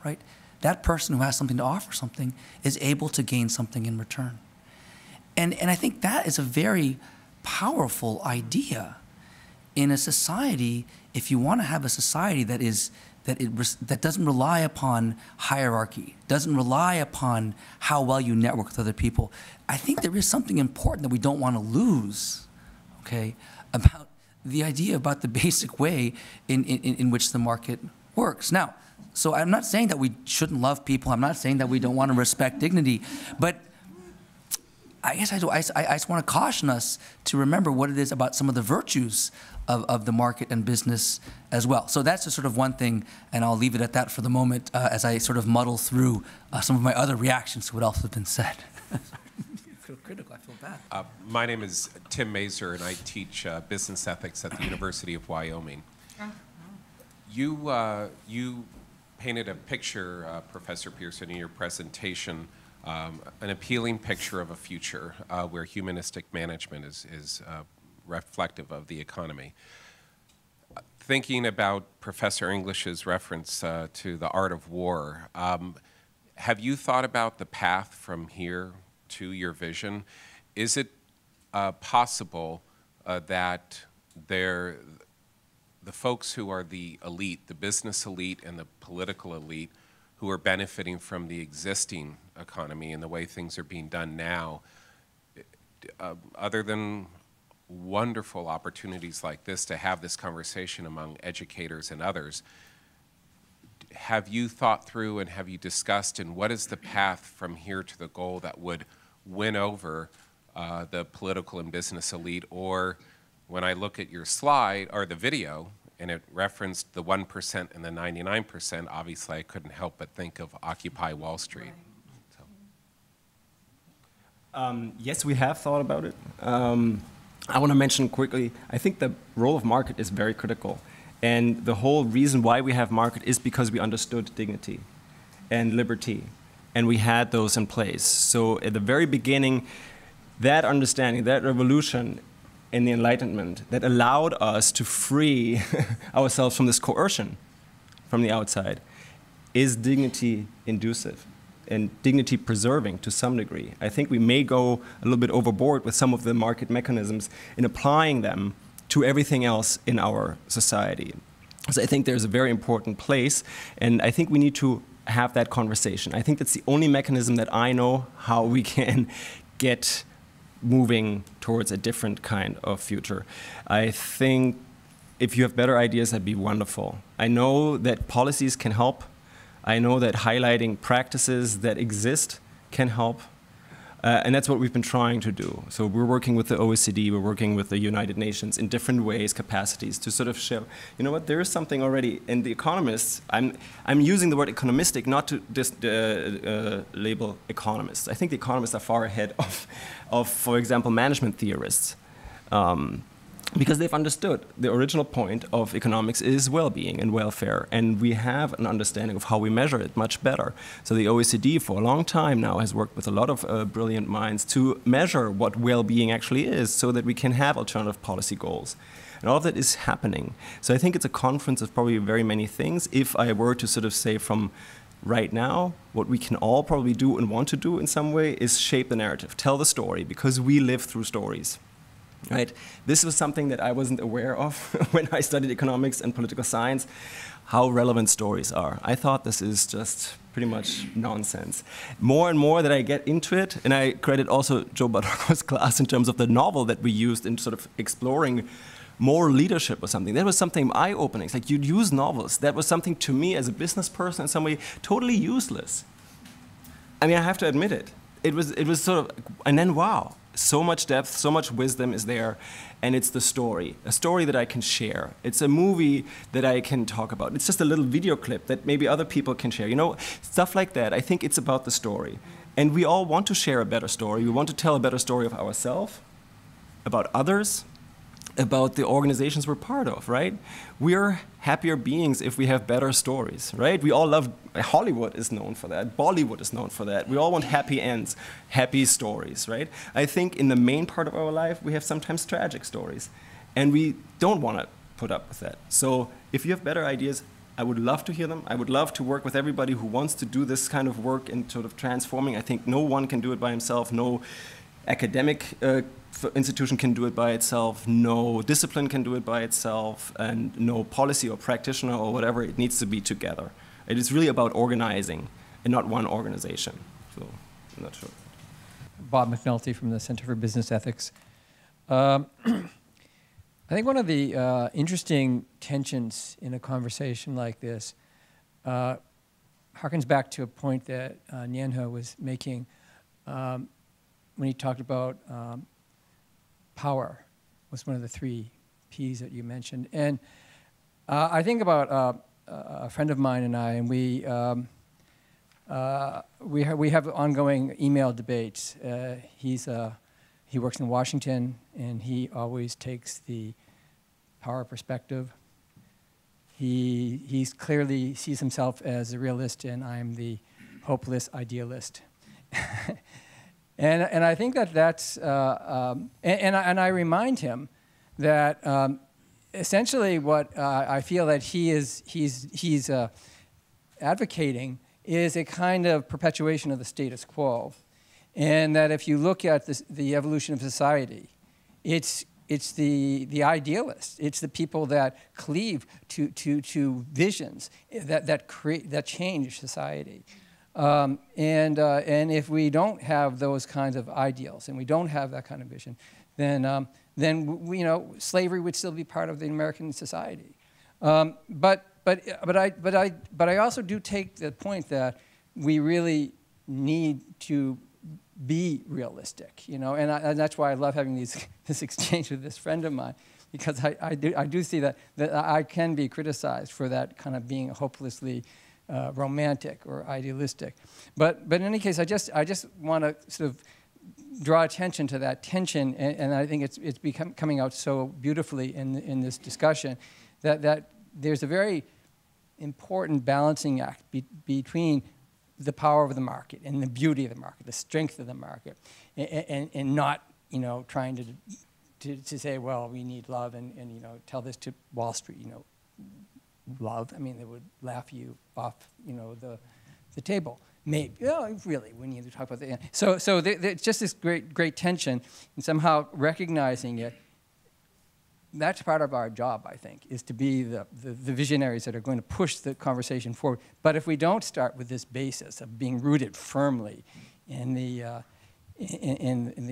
right? That person who has something to offer something is able to gain something in return. And I think that is a very powerful idea in a society. If you want to have a society that doesn't rely upon hierarchy, doesn't rely upon how well you network with other people, I think there is something important that we don't want to lose, okay, about the idea about the basic way in which the market works. Now, so I'm not saying that we shouldn't love people. I'm not saying that we don't want to respect dignity, but I guess I just want to caution us to remember what it is about some of the virtues of the market and business as well. So that's just sort of one thing, and I'll leave it at that for the moment as I sort of muddle through some of my other reactions to what else has been said. I feel critical, I feel bad. My name is Tim Mazur, and I teach business ethics at the University of Wyoming. You painted a picture, Professor Pearson, in your presentation, an appealing picture of a future where humanistic management is reflective of the economy. Thinking about Professor English's reference to the art of war, have you thought about the path from here to your vision? Is it possible that the folks who are the elite, the business elite and the political elite, who are benefiting from the existing economy and the way things are being done now, other than wonderful opportunities like this to have this conversation among educators and others, have you thought through and have you discussed, and what is the path from here to the goal that would win over the political and business elite? Or when I look at your slide or the video, and it referenced the 1% and the 99%, obviously I couldn't help but think of Occupy Wall Street. So. Yes, we have thought about it. I want to mention quickly, I think the role of market is very critical. And the whole reason why we have market is because we understood dignity and liberty. And we had those in place. So at the very beginning, that understanding, that revolution in the Enlightenment that allowed us to free ourselves from this coercion from the outside is dignity inducive and dignity preserving to some degree. I think we may go a little bit overboard with some of the market mechanisms in applying them to everything else in our society. So I think there's a very important place, and I think we need to have that conversation. I think that's the only mechanism that I know how we can get moving towards a different kind of future. I think if you have better ideas, that'd be wonderful. I know that policies can help. I know that highlighting practices that exist can help. And that's what we've been trying to do. So we're working with the OECD, we're working with the United Nations in different ways, capacities, to sort of show, you know what, there is something already. And the economists, I'm using the word economistic not to label economists. I think the economists are far ahead of for example, management theorists. Because they've understood the original point of economics is well-being and welfare, and we have an understanding of how we measure it much better. So the OECD for a long time now has worked with a lot of brilliant minds to measure what well-being actually is so that we can have alternative policy goals. And all of that is happening. So I think it's a conference of probably very many things. If I were to sort of say from right now, what we can all probably do and want to do in some way is shape the narrative, tell the story, because we live through stories. Right? This was something that I wasn't aware of when I studied economics and political science, how relevant stories are. I thought this is just pretty much nonsense. More and more that I get into it, and I credit also Joe Badarco's class in terms of the novel that we used in sort of exploring moral leadership or something. That was something eye-opening. It's like you'd use novels. That was something to me as a business person in some way totally useless. I mean, I have to admit it. It was sort of, and then wow. So much depth, so much wisdom is there, and it's the story, a story that I can share. It's a movie that I can talk about. It's just a little video clip that maybe other people can share. You know, stuff like that. I think it's about the story. And we all want to share a better story. We want to tell a better story of ourselves, about others, about the organizations we're part of, right? We're happier beings if we have better stories, right? We all love, Hollywood is known for that, Bollywood is known for that. We all want happy ends, happy stories, right? I think in the main part of our life, we have sometimes tragic stories, and we don't want to put up with that. So if you have better ideas, I would love to hear them. I would love to work with everybody who wants to do this kind of work in sort of transforming. I think no one can do it by himself, no academic institution can do it by itself, no discipline can do it by itself, and no policy or practitioner or whatever, it needs to be together. It is really about organizing and not one organization. So I'm not sure. Bob McNulty from the Center for Business Ethics. I think one of the interesting tensions in a conversation like this harkens back to a point that Nien-hê was making when he talked about power was one of the 3 P's that you mentioned. And I think about a friend of mine and I, and we have ongoing email debates. He works in Washington, and he always takes the power perspective. He clearly sees himself as a realist, and I'm the hopeless idealist. And I think that's and I remind him that essentially what I feel that he's advocating is a kind of perpetuation of the status quo, and that if you look at the evolution of society, it's the idealists, it's the people that cleave to visions that change society. And if we don't have those kinds of ideals and we don't have that kind of vision, then slavery would still be part of the American society. But but I also do take the point that we really need to be realistic, you know, and that's why I love having this exchange with this friend of mine, because I do see that I can be criticized for that kind of being hopelessly romantic or idealistic, but in any case, I just want to sort of draw attention to that tension, and I think it's coming out so beautifully in this discussion that there's a very important balancing act between the power of the market and the beauty of the market, the strength of the market, and not, you know, trying to say, well, we need love, and you know, tell this to Wall Street, you know, love. I mean, they would laugh you off, you know, the table. Maybe, oh, really, we need to talk about that. So it's just this great tension, and somehow recognizing it. That's part of our job, I think, is to be the visionaries that are going to push the conversation forward. But if we don't start with this basis of being rooted firmly in the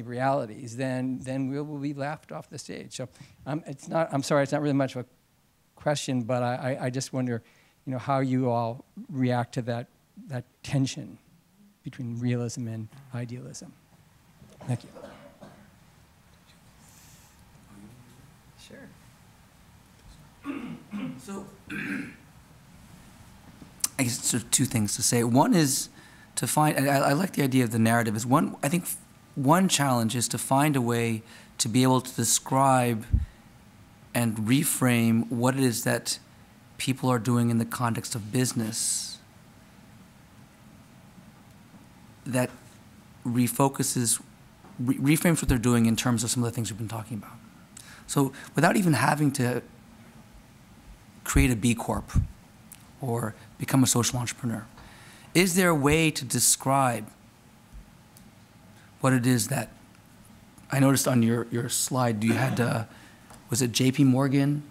realities, then we will be laughed off the stage. So I'm sorry, it's not really much of a question, but I just wonder, you know, how you all react to that tension between realism and idealism. Thank you. Sure. So, I guess sort of two things to say. One is to find, I like the idea of the narrative, is one, I think one challenge is to find a way to be able to describe and reframe what it is that people are doing in the context of business that reframes what they're doing in terms of some of the things we've been talking about. So without even having to create a B Corp or become a social entrepreneur, is there a way to describe what it is that, I noticed on your slide, you had, was it JP Morgan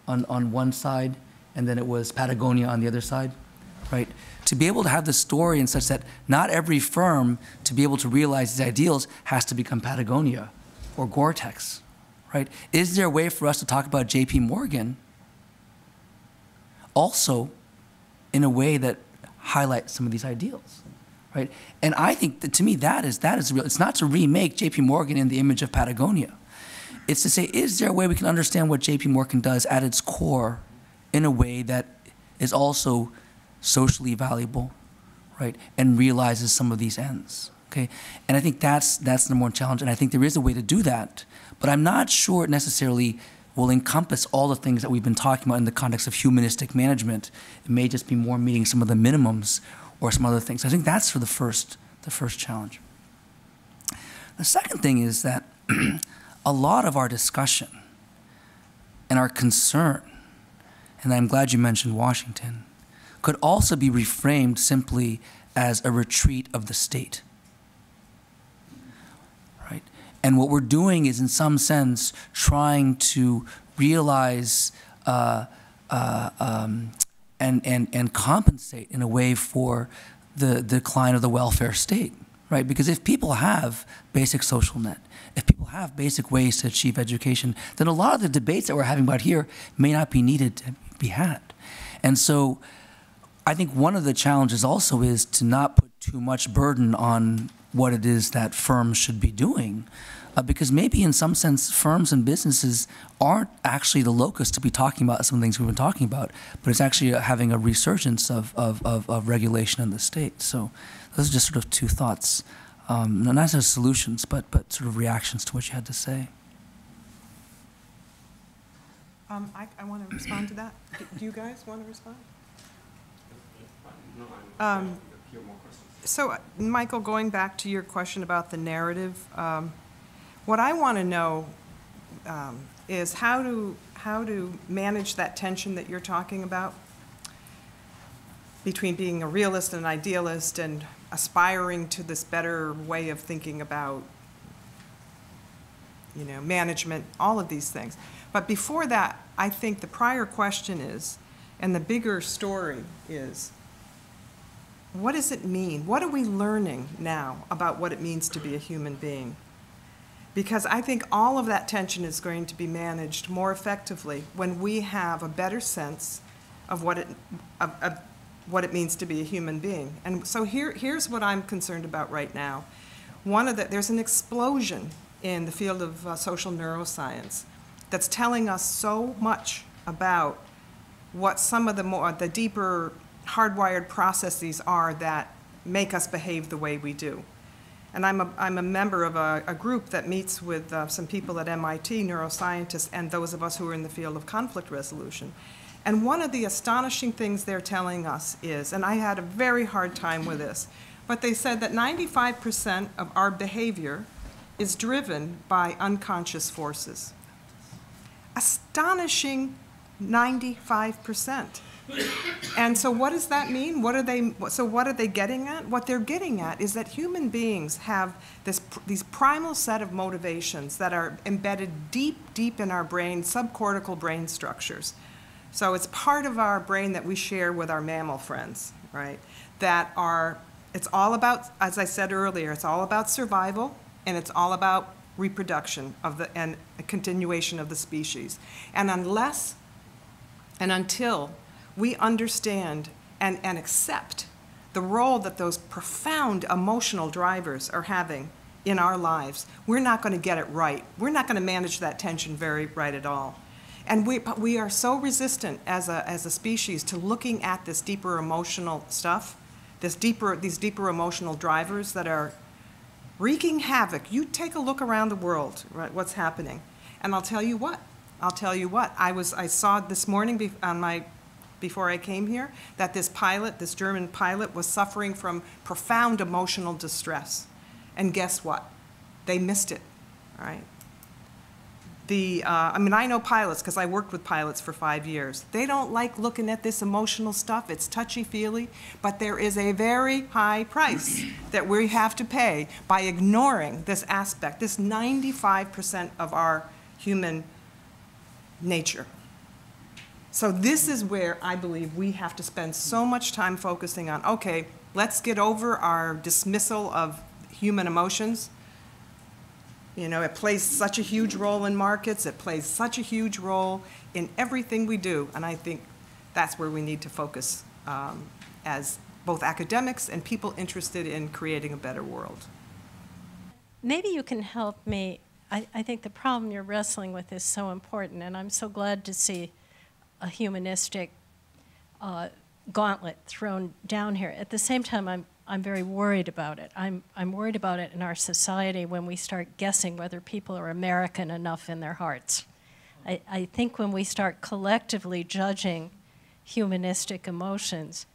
on one side, and then it was Patagonia on the other side, right? To be able to have the story in such that not every firm, to be able to realize these ideals, has to become Patagonia or Gore-Tex, right? Is there a way for us to talk about JP Morgan also in a way that highlights some of these ideals, right? And I think that, to me, that is real. It's not to remake JP Morgan in the image of Patagonia. It's to say, is there a way we can understand what JP Morgan does at its core in a way that is also socially valuable, right, and realizes some of these ends, okay? And I think that's the number one challenge, and I think there is a way to do that, but I'm not sure it necessarily will encompass all the things that we've been talking about in the context of humanistic management. It may just be more meeting some of the minimums or some other things. I think that's for the first challenge. The second thing is that a lot of our discussion and our concern, and I'm glad you mentioned Washington, could also be reframed simply as a retreat of the state, right? And what we're doing is, in some sense, trying to realize and compensate in a way for the decline of the welfare state, right? Because if people have basic social net, if people have basic ways to achieve education, then a lot of the debates that we're having about here may not be needed to be had. And so I think one of the challenges also is to not put too much burden on what it is that firms should be doing, because maybe in some sense firms and businesses aren't actually the locus to be talking about some of the things we've been talking about, but it's actually having a resurgence of regulation in the state. So those are just sort of two thoughts, not as solutions, but sort of reactions to what you had to say. I want to respond to that. Do you guys want to respond? So, Michael, going back to your question about the narrative, what I want to know is how to manage that tension that you're talking about between being a realist and an idealist and aspiring to this better way of thinking about, you know, management, all of these things. But before that, I think the prior question is, and the bigger story is, what does it mean? What are we learning now about what it means to be a human being? Because I think all of that tension is going to be managed more effectively when we have a better sense of what it means to be a human being. And so here's what I'm concerned about right now. There's an explosion in the field of social neuroscience that's telling us so much about what some of the deeper hardwired processes are that make us behave the way we do. And I'm a member of a group that meets with some people at MIT, neuroscientists, and those of us who are in the field of conflict resolution. And one of the astonishing things they're telling us is, and I had a very hard time with this, but they said that 95% of our behavior is driven by unconscious forces. Astonishing 95%. And so what does that mean? What are they getting at? What they're getting at is that human beings have these primal set of motivations that are embedded deep, deep in our brain, subcortical brain structures. So it's part of our brain that we share with our mammal friends, right? It's all about, as I said earlier, it's all about survival, and it's all about reproduction and a continuation of the species. And unless and until we understand and accept the role that those profound emotional drivers are having in our lives, we're not going to get it right. We're not going to manage that tension very right at all. And we are so resistant as a species to looking at this deeper emotional stuff, these deeper emotional drivers that are wreaking havoc. You take a look around the world, right, what's happening. And I'll tell you what. I saw this morning before I came here that this German pilot was suffering from profound emotional distress. And guess what? They missed it, right? I know pilots because I worked with pilots for 5 years. They don't like looking at this emotional stuff. It's touchy-feely, but there is a very high price that we have to pay by ignoring this aspect, this 95% of our human nature. So this is where I believe we have to spend so much time focusing on, okay, let's get over our dismissal of human emotions. You know, it plays such a huge role in markets. It plays such a huge role in everything we do. And I think that's where we need to focus as both academics and people interested in creating a better world. Maybe you can help me. I think the problem you're wrestling with is so important, and I'm so glad to see a humanistic gauntlet thrown down here. At the same time, I'm very worried about it. I'm worried about it in our society when we start guessing whether people are American enough in their hearts. I think when we start collectively judging humanistic emotions,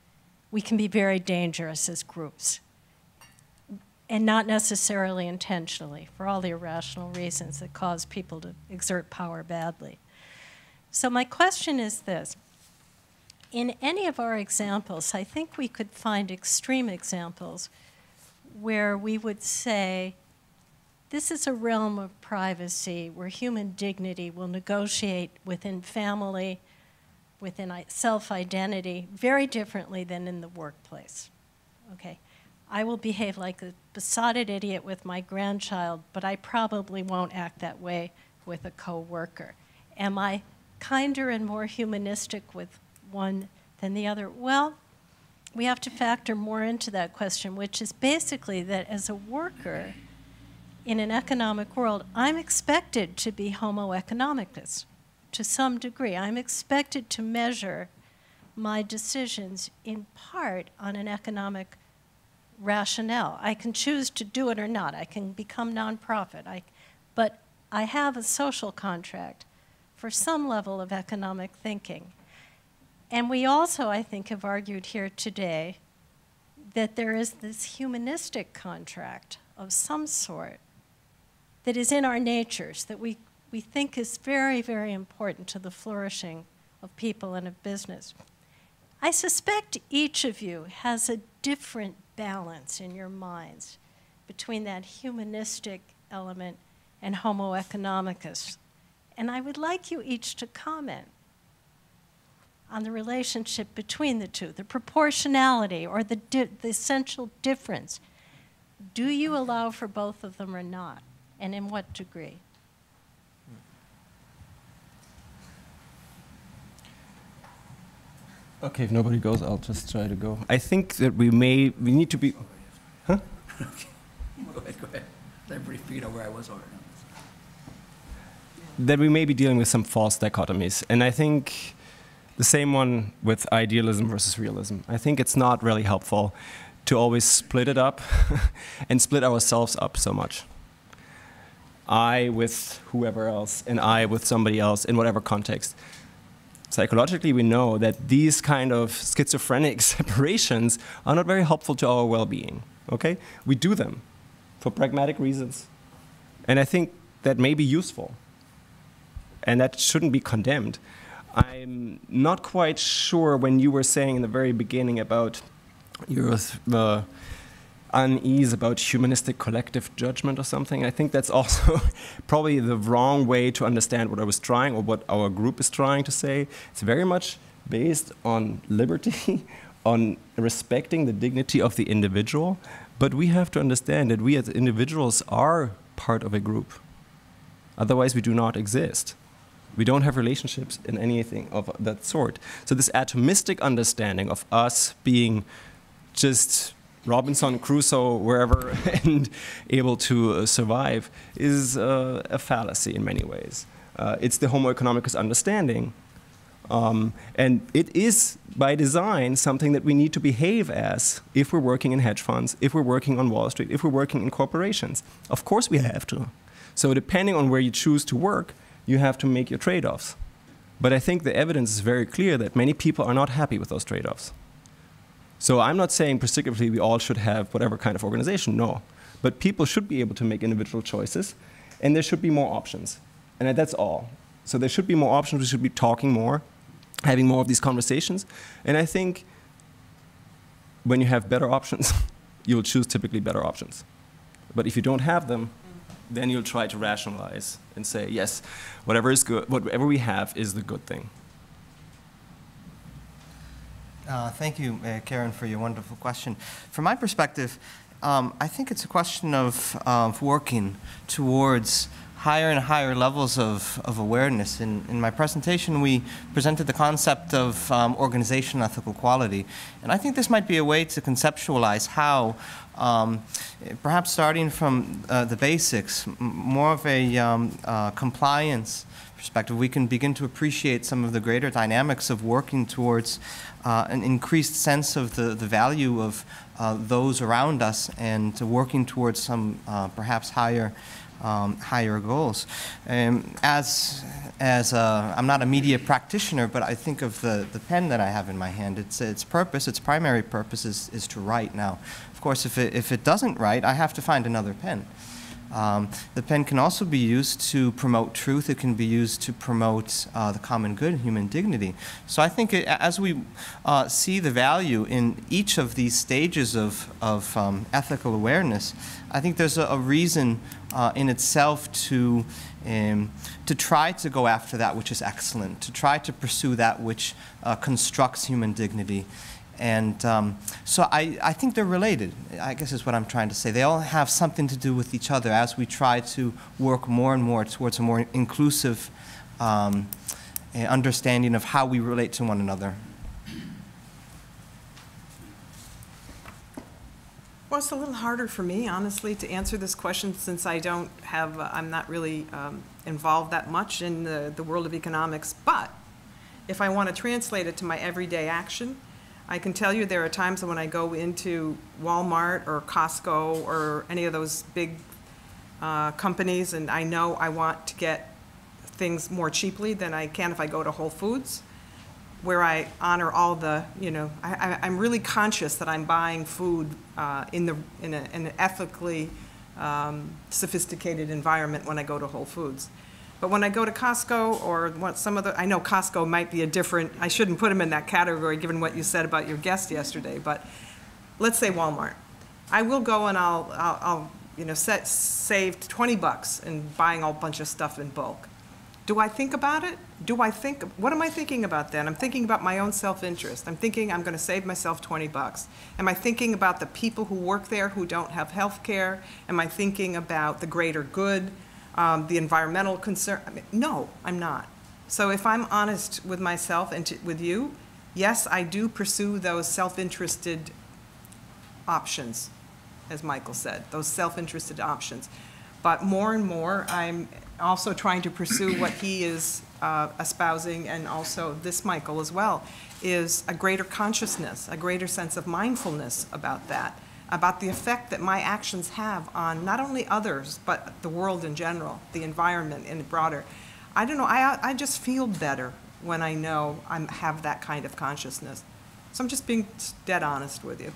we can be very dangerous as groups. And not necessarily intentionally, for all the irrational reasons that cause people to exert power badly. So my question is this. In any of our examples, I think we could find extreme examples where we would say, this is a realm of privacy where human dignity will negotiate within family, within self-identity, very differently than in the workplace. Okay. I will behave like a besotted idiot with my grandchild, but I probably won't act that way with a coworker. Am I kinder and more humanistic with one than the other? Well, we have to factor more into that question, which is basically that as a worker in an economic world, I'm expected to be homo economicus to some degree. I'm expected to measure my decisions in part on an economic rationale. I can choose to do it or not. I can become nonprofit. But I have a social contract for some level of economic thinking. And we also, I think, have argued here today that there is this humanistic contract of some sort that is in our natures that we think is very, very important to the flourishing of people and of business. I suspect each of you has a different balance in your minds between that humanistic element and homo economicus. And I would like you each to comment on the relationship between the two, the proportionality or the essential difference. Do you allow for both of them or not? And in what degree? Okay, if nobody goes, I'll just try to go. I think that we need to be, huh? Okay. Go ahead. Everybody figured out where I was already. That we may be dealing with some false dichotomies. And I think the same one with idealism versus realism. I think it's not really helpful to always split it up and split ourselves up so much. I with whoever else, and I with somebody else in whatever context. Psychologically, we know that these kind of schizophrenic separations are not very helpful to our well-being, okay? We do them for pragmatic reasons. And I think that may be useful. And that shouldn't be condemned. I'm not quite sure when you were saying in the very beginning about your unease about humanistic collective judgment or something. I think that's also probably the wrong way to understand what I was trying or what our group is trying to say. It's very much based on liberty, on respecting the dignity of the individual, but we have to understand that we as individuals are part of a group. Otherwise, we do not exist. We don't have relationships in anything of that sort. So this atomistic understanding of us being just Robinson Crusoe wherever and able to survive is a fallacy in many ways. It's the Homo economicus understanding. And it is, by design, something that we need to behave as if we're working in hedge funds, if we're working on Wall Street, if we're working in corporations. Of course we have to. So depending on where you choose to work, you have to make your trade-offs. But I think the evidence is very clear that many people are not happy with those trade-offs. So I'm not saying particularly we all should have whatever kind of organization, no. But people should be able to make individual choices, and there should be more options. And that's all. So there should be more options, we should be talking more, having more of these conversations. And I think when you have better options, you'll choose typically better options. But if you don't have them, then you'll try to rationalize and say, yes, whatever is good, whatever we have is the good thing. Thank you, Karen, for your wonderful question. From my perspective, I think it's a question of working towards higher and higher levels of awareness. In my presentation, we presented the concept of organizational ethical quality. And I think this might be a way to conceptualize how, perhaps starting from the basics, more of a compliance perspective, we can begin to appreciate some of the greater dynamics of working towards an increased sense of the value of those around us and working towards some perhaps higher goals. I'm not a media practitioner, but I think of the pen that I have in my hand. Its purpose, its primary purpose is to write. Now, of course, if it doesn't write, I have to find another pen. The pen can also be used to promote truth. It can be used to promote the common good and human dignity. So I think as we see the value in each of these stages of ethical awareness, I think there's a reason in itself to try to go after that which is excellent, to try to pursue that which constructs human dignity. And so I think they're related, I guess is what I'm trying to say. They all have something to do with each other as we try to work more and more towards a more inclusive understanding of how we relate to one another. Well, it's a little harder for me, honestly, to answer this question since I don't have, I'm not really involved that much in the world of economics. But if I want to translate it to my everyday action, I can tell you there are times when I go into Walmart or Costco or any of those big companies and I know I want to get things more cheaply than I can if I go to Whole Foods, where I honor all the, I'm really conscious that I'm buying food in an ethically sophisticated environment when I go to Whole Foods. But when I go to Costco or I know Costco might be a different, I shouldn't put them in that category given what you said about your guest yesterday, but let's say Walmart. I will go and I'll save $20 in buying a whole bunch of stuff in bulk. Do I think about it? What am I thinking about then? I'm thinking about my own self-interest. I'm thinking I'm going to save myself $20. Am I thinking about the people who work there who don't have health care? Am I thinking about the greater good? The environmental concern? I mean, no, I'm not. So if I'm honest with myself and with you, yes, I do pursue those self-interested options, as Michael said, those self-interested options. But more and more, I'm also trying to pursue what he is espousing, and also this Michael as well, is a greater consciousness, a greater sense of mindfulness about that, about the effect that my actions have on not only others, but the world in general, the environment in broader. I don't know, I just feel better when I know I have that kind of consciousness. So I'm just being dead honest with you.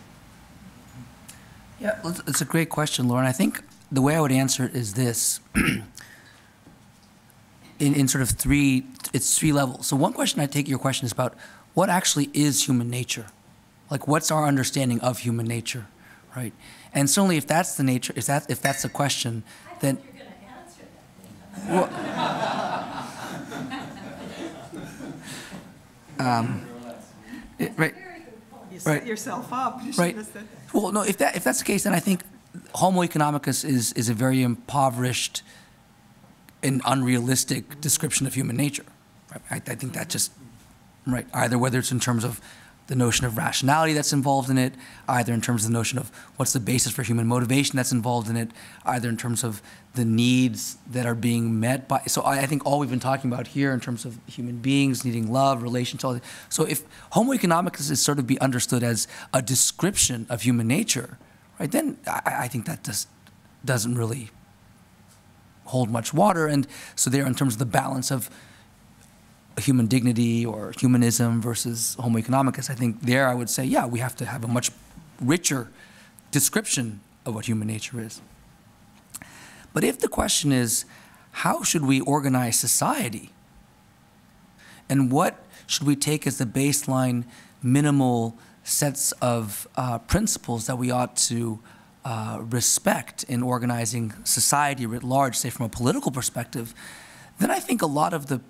Yeah, it's a great question, Lauren. I think the way I would answer it is this. in sort of three levels. So one question, I take your question, is about what actually is human nature? Like, what's our understanding of human nature, right? And certainly if that's the nature, if that's the question, then... you're going to answer that. Right. You set yourself up. Right. Well, no, if that's the case, then I think Homo economicus is a very impoverished and unrealistic description of human nature. Right? I think that just, right, either whether it's in terms of the notion of rationality that's involved in it, either in terms of the notion of what's the basis for human motivation that's involved in it, either in terms of the needs that are being met by, so I think all we've been talking about here in terms of human beings needing love, relations, all that. So if Homo economicus is sort of be understood as a description of human nature, right, then I think that just doesn't really hold much water. And so there, in terms of the balance of human dignity or humanism versus Homo economicus, I think there I would say, yeah, we have to have a much richer description of what human nature is. But if the question is, how should we organize society? And what should we take as the baseline minimal sets of principles that we ought to respect in organizing society writ large, say from a political perspective, then I think a lot of the,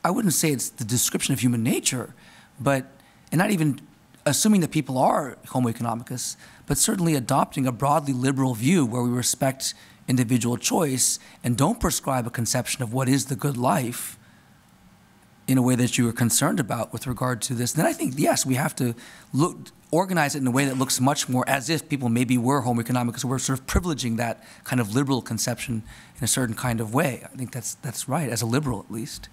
I wouldn't say it's the description of human nature, but, and not even assuming that people are Homo economicus, but certainly adopting a broadly liberal view where we respect individual choice and don't prescribe a conception of what is the good life in a way that you are concerned about with regard to this, then I think, yes, we have to organize it in a way that looks much more as if people maybe were Homo economicus, so we're sort of privileging that kind of liberal conception in a certain kind of way. I think that's right, as a liberal at least.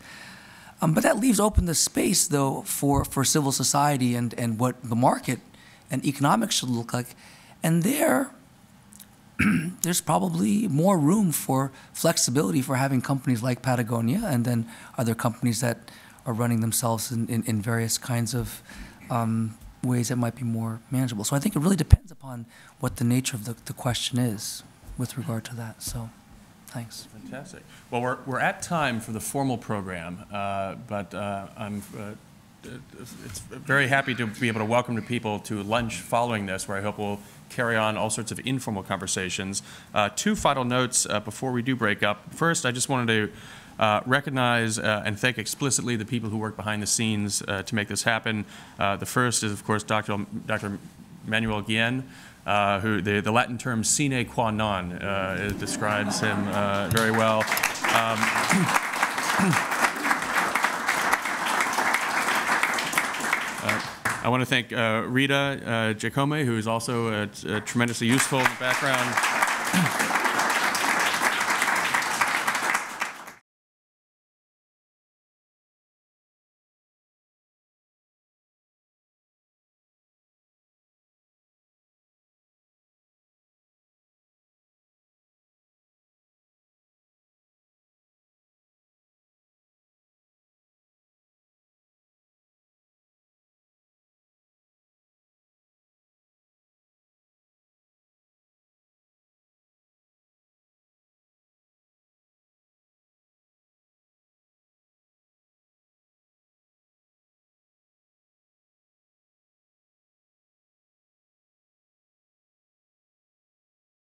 But that leaves open the space, though, for civil society and what the market and economics should look like. And there's probably more room for flexibility for having companies like Patagonia and then other companies that are running themselves in various kinds of ways that might be more manageable. So I think it really depends upon what the nature of the question is with regard to that. So thanks. Fantastic. Well, we're at time for the formal program, but I'm it's very happy to be able to welcome people to lunch following this, where I hope we'll carry on all sorts of informal conversations. Two final notes before we do break up. First, I just wanted to recognize and thank explicitly the people who work behind the scenes to make this happen. The first is, of course, Dr. Manuel Guillen, who the Latin term sine qua non describes him very well. I want to thank Rita Giacome, who is also tremendously useful in the background.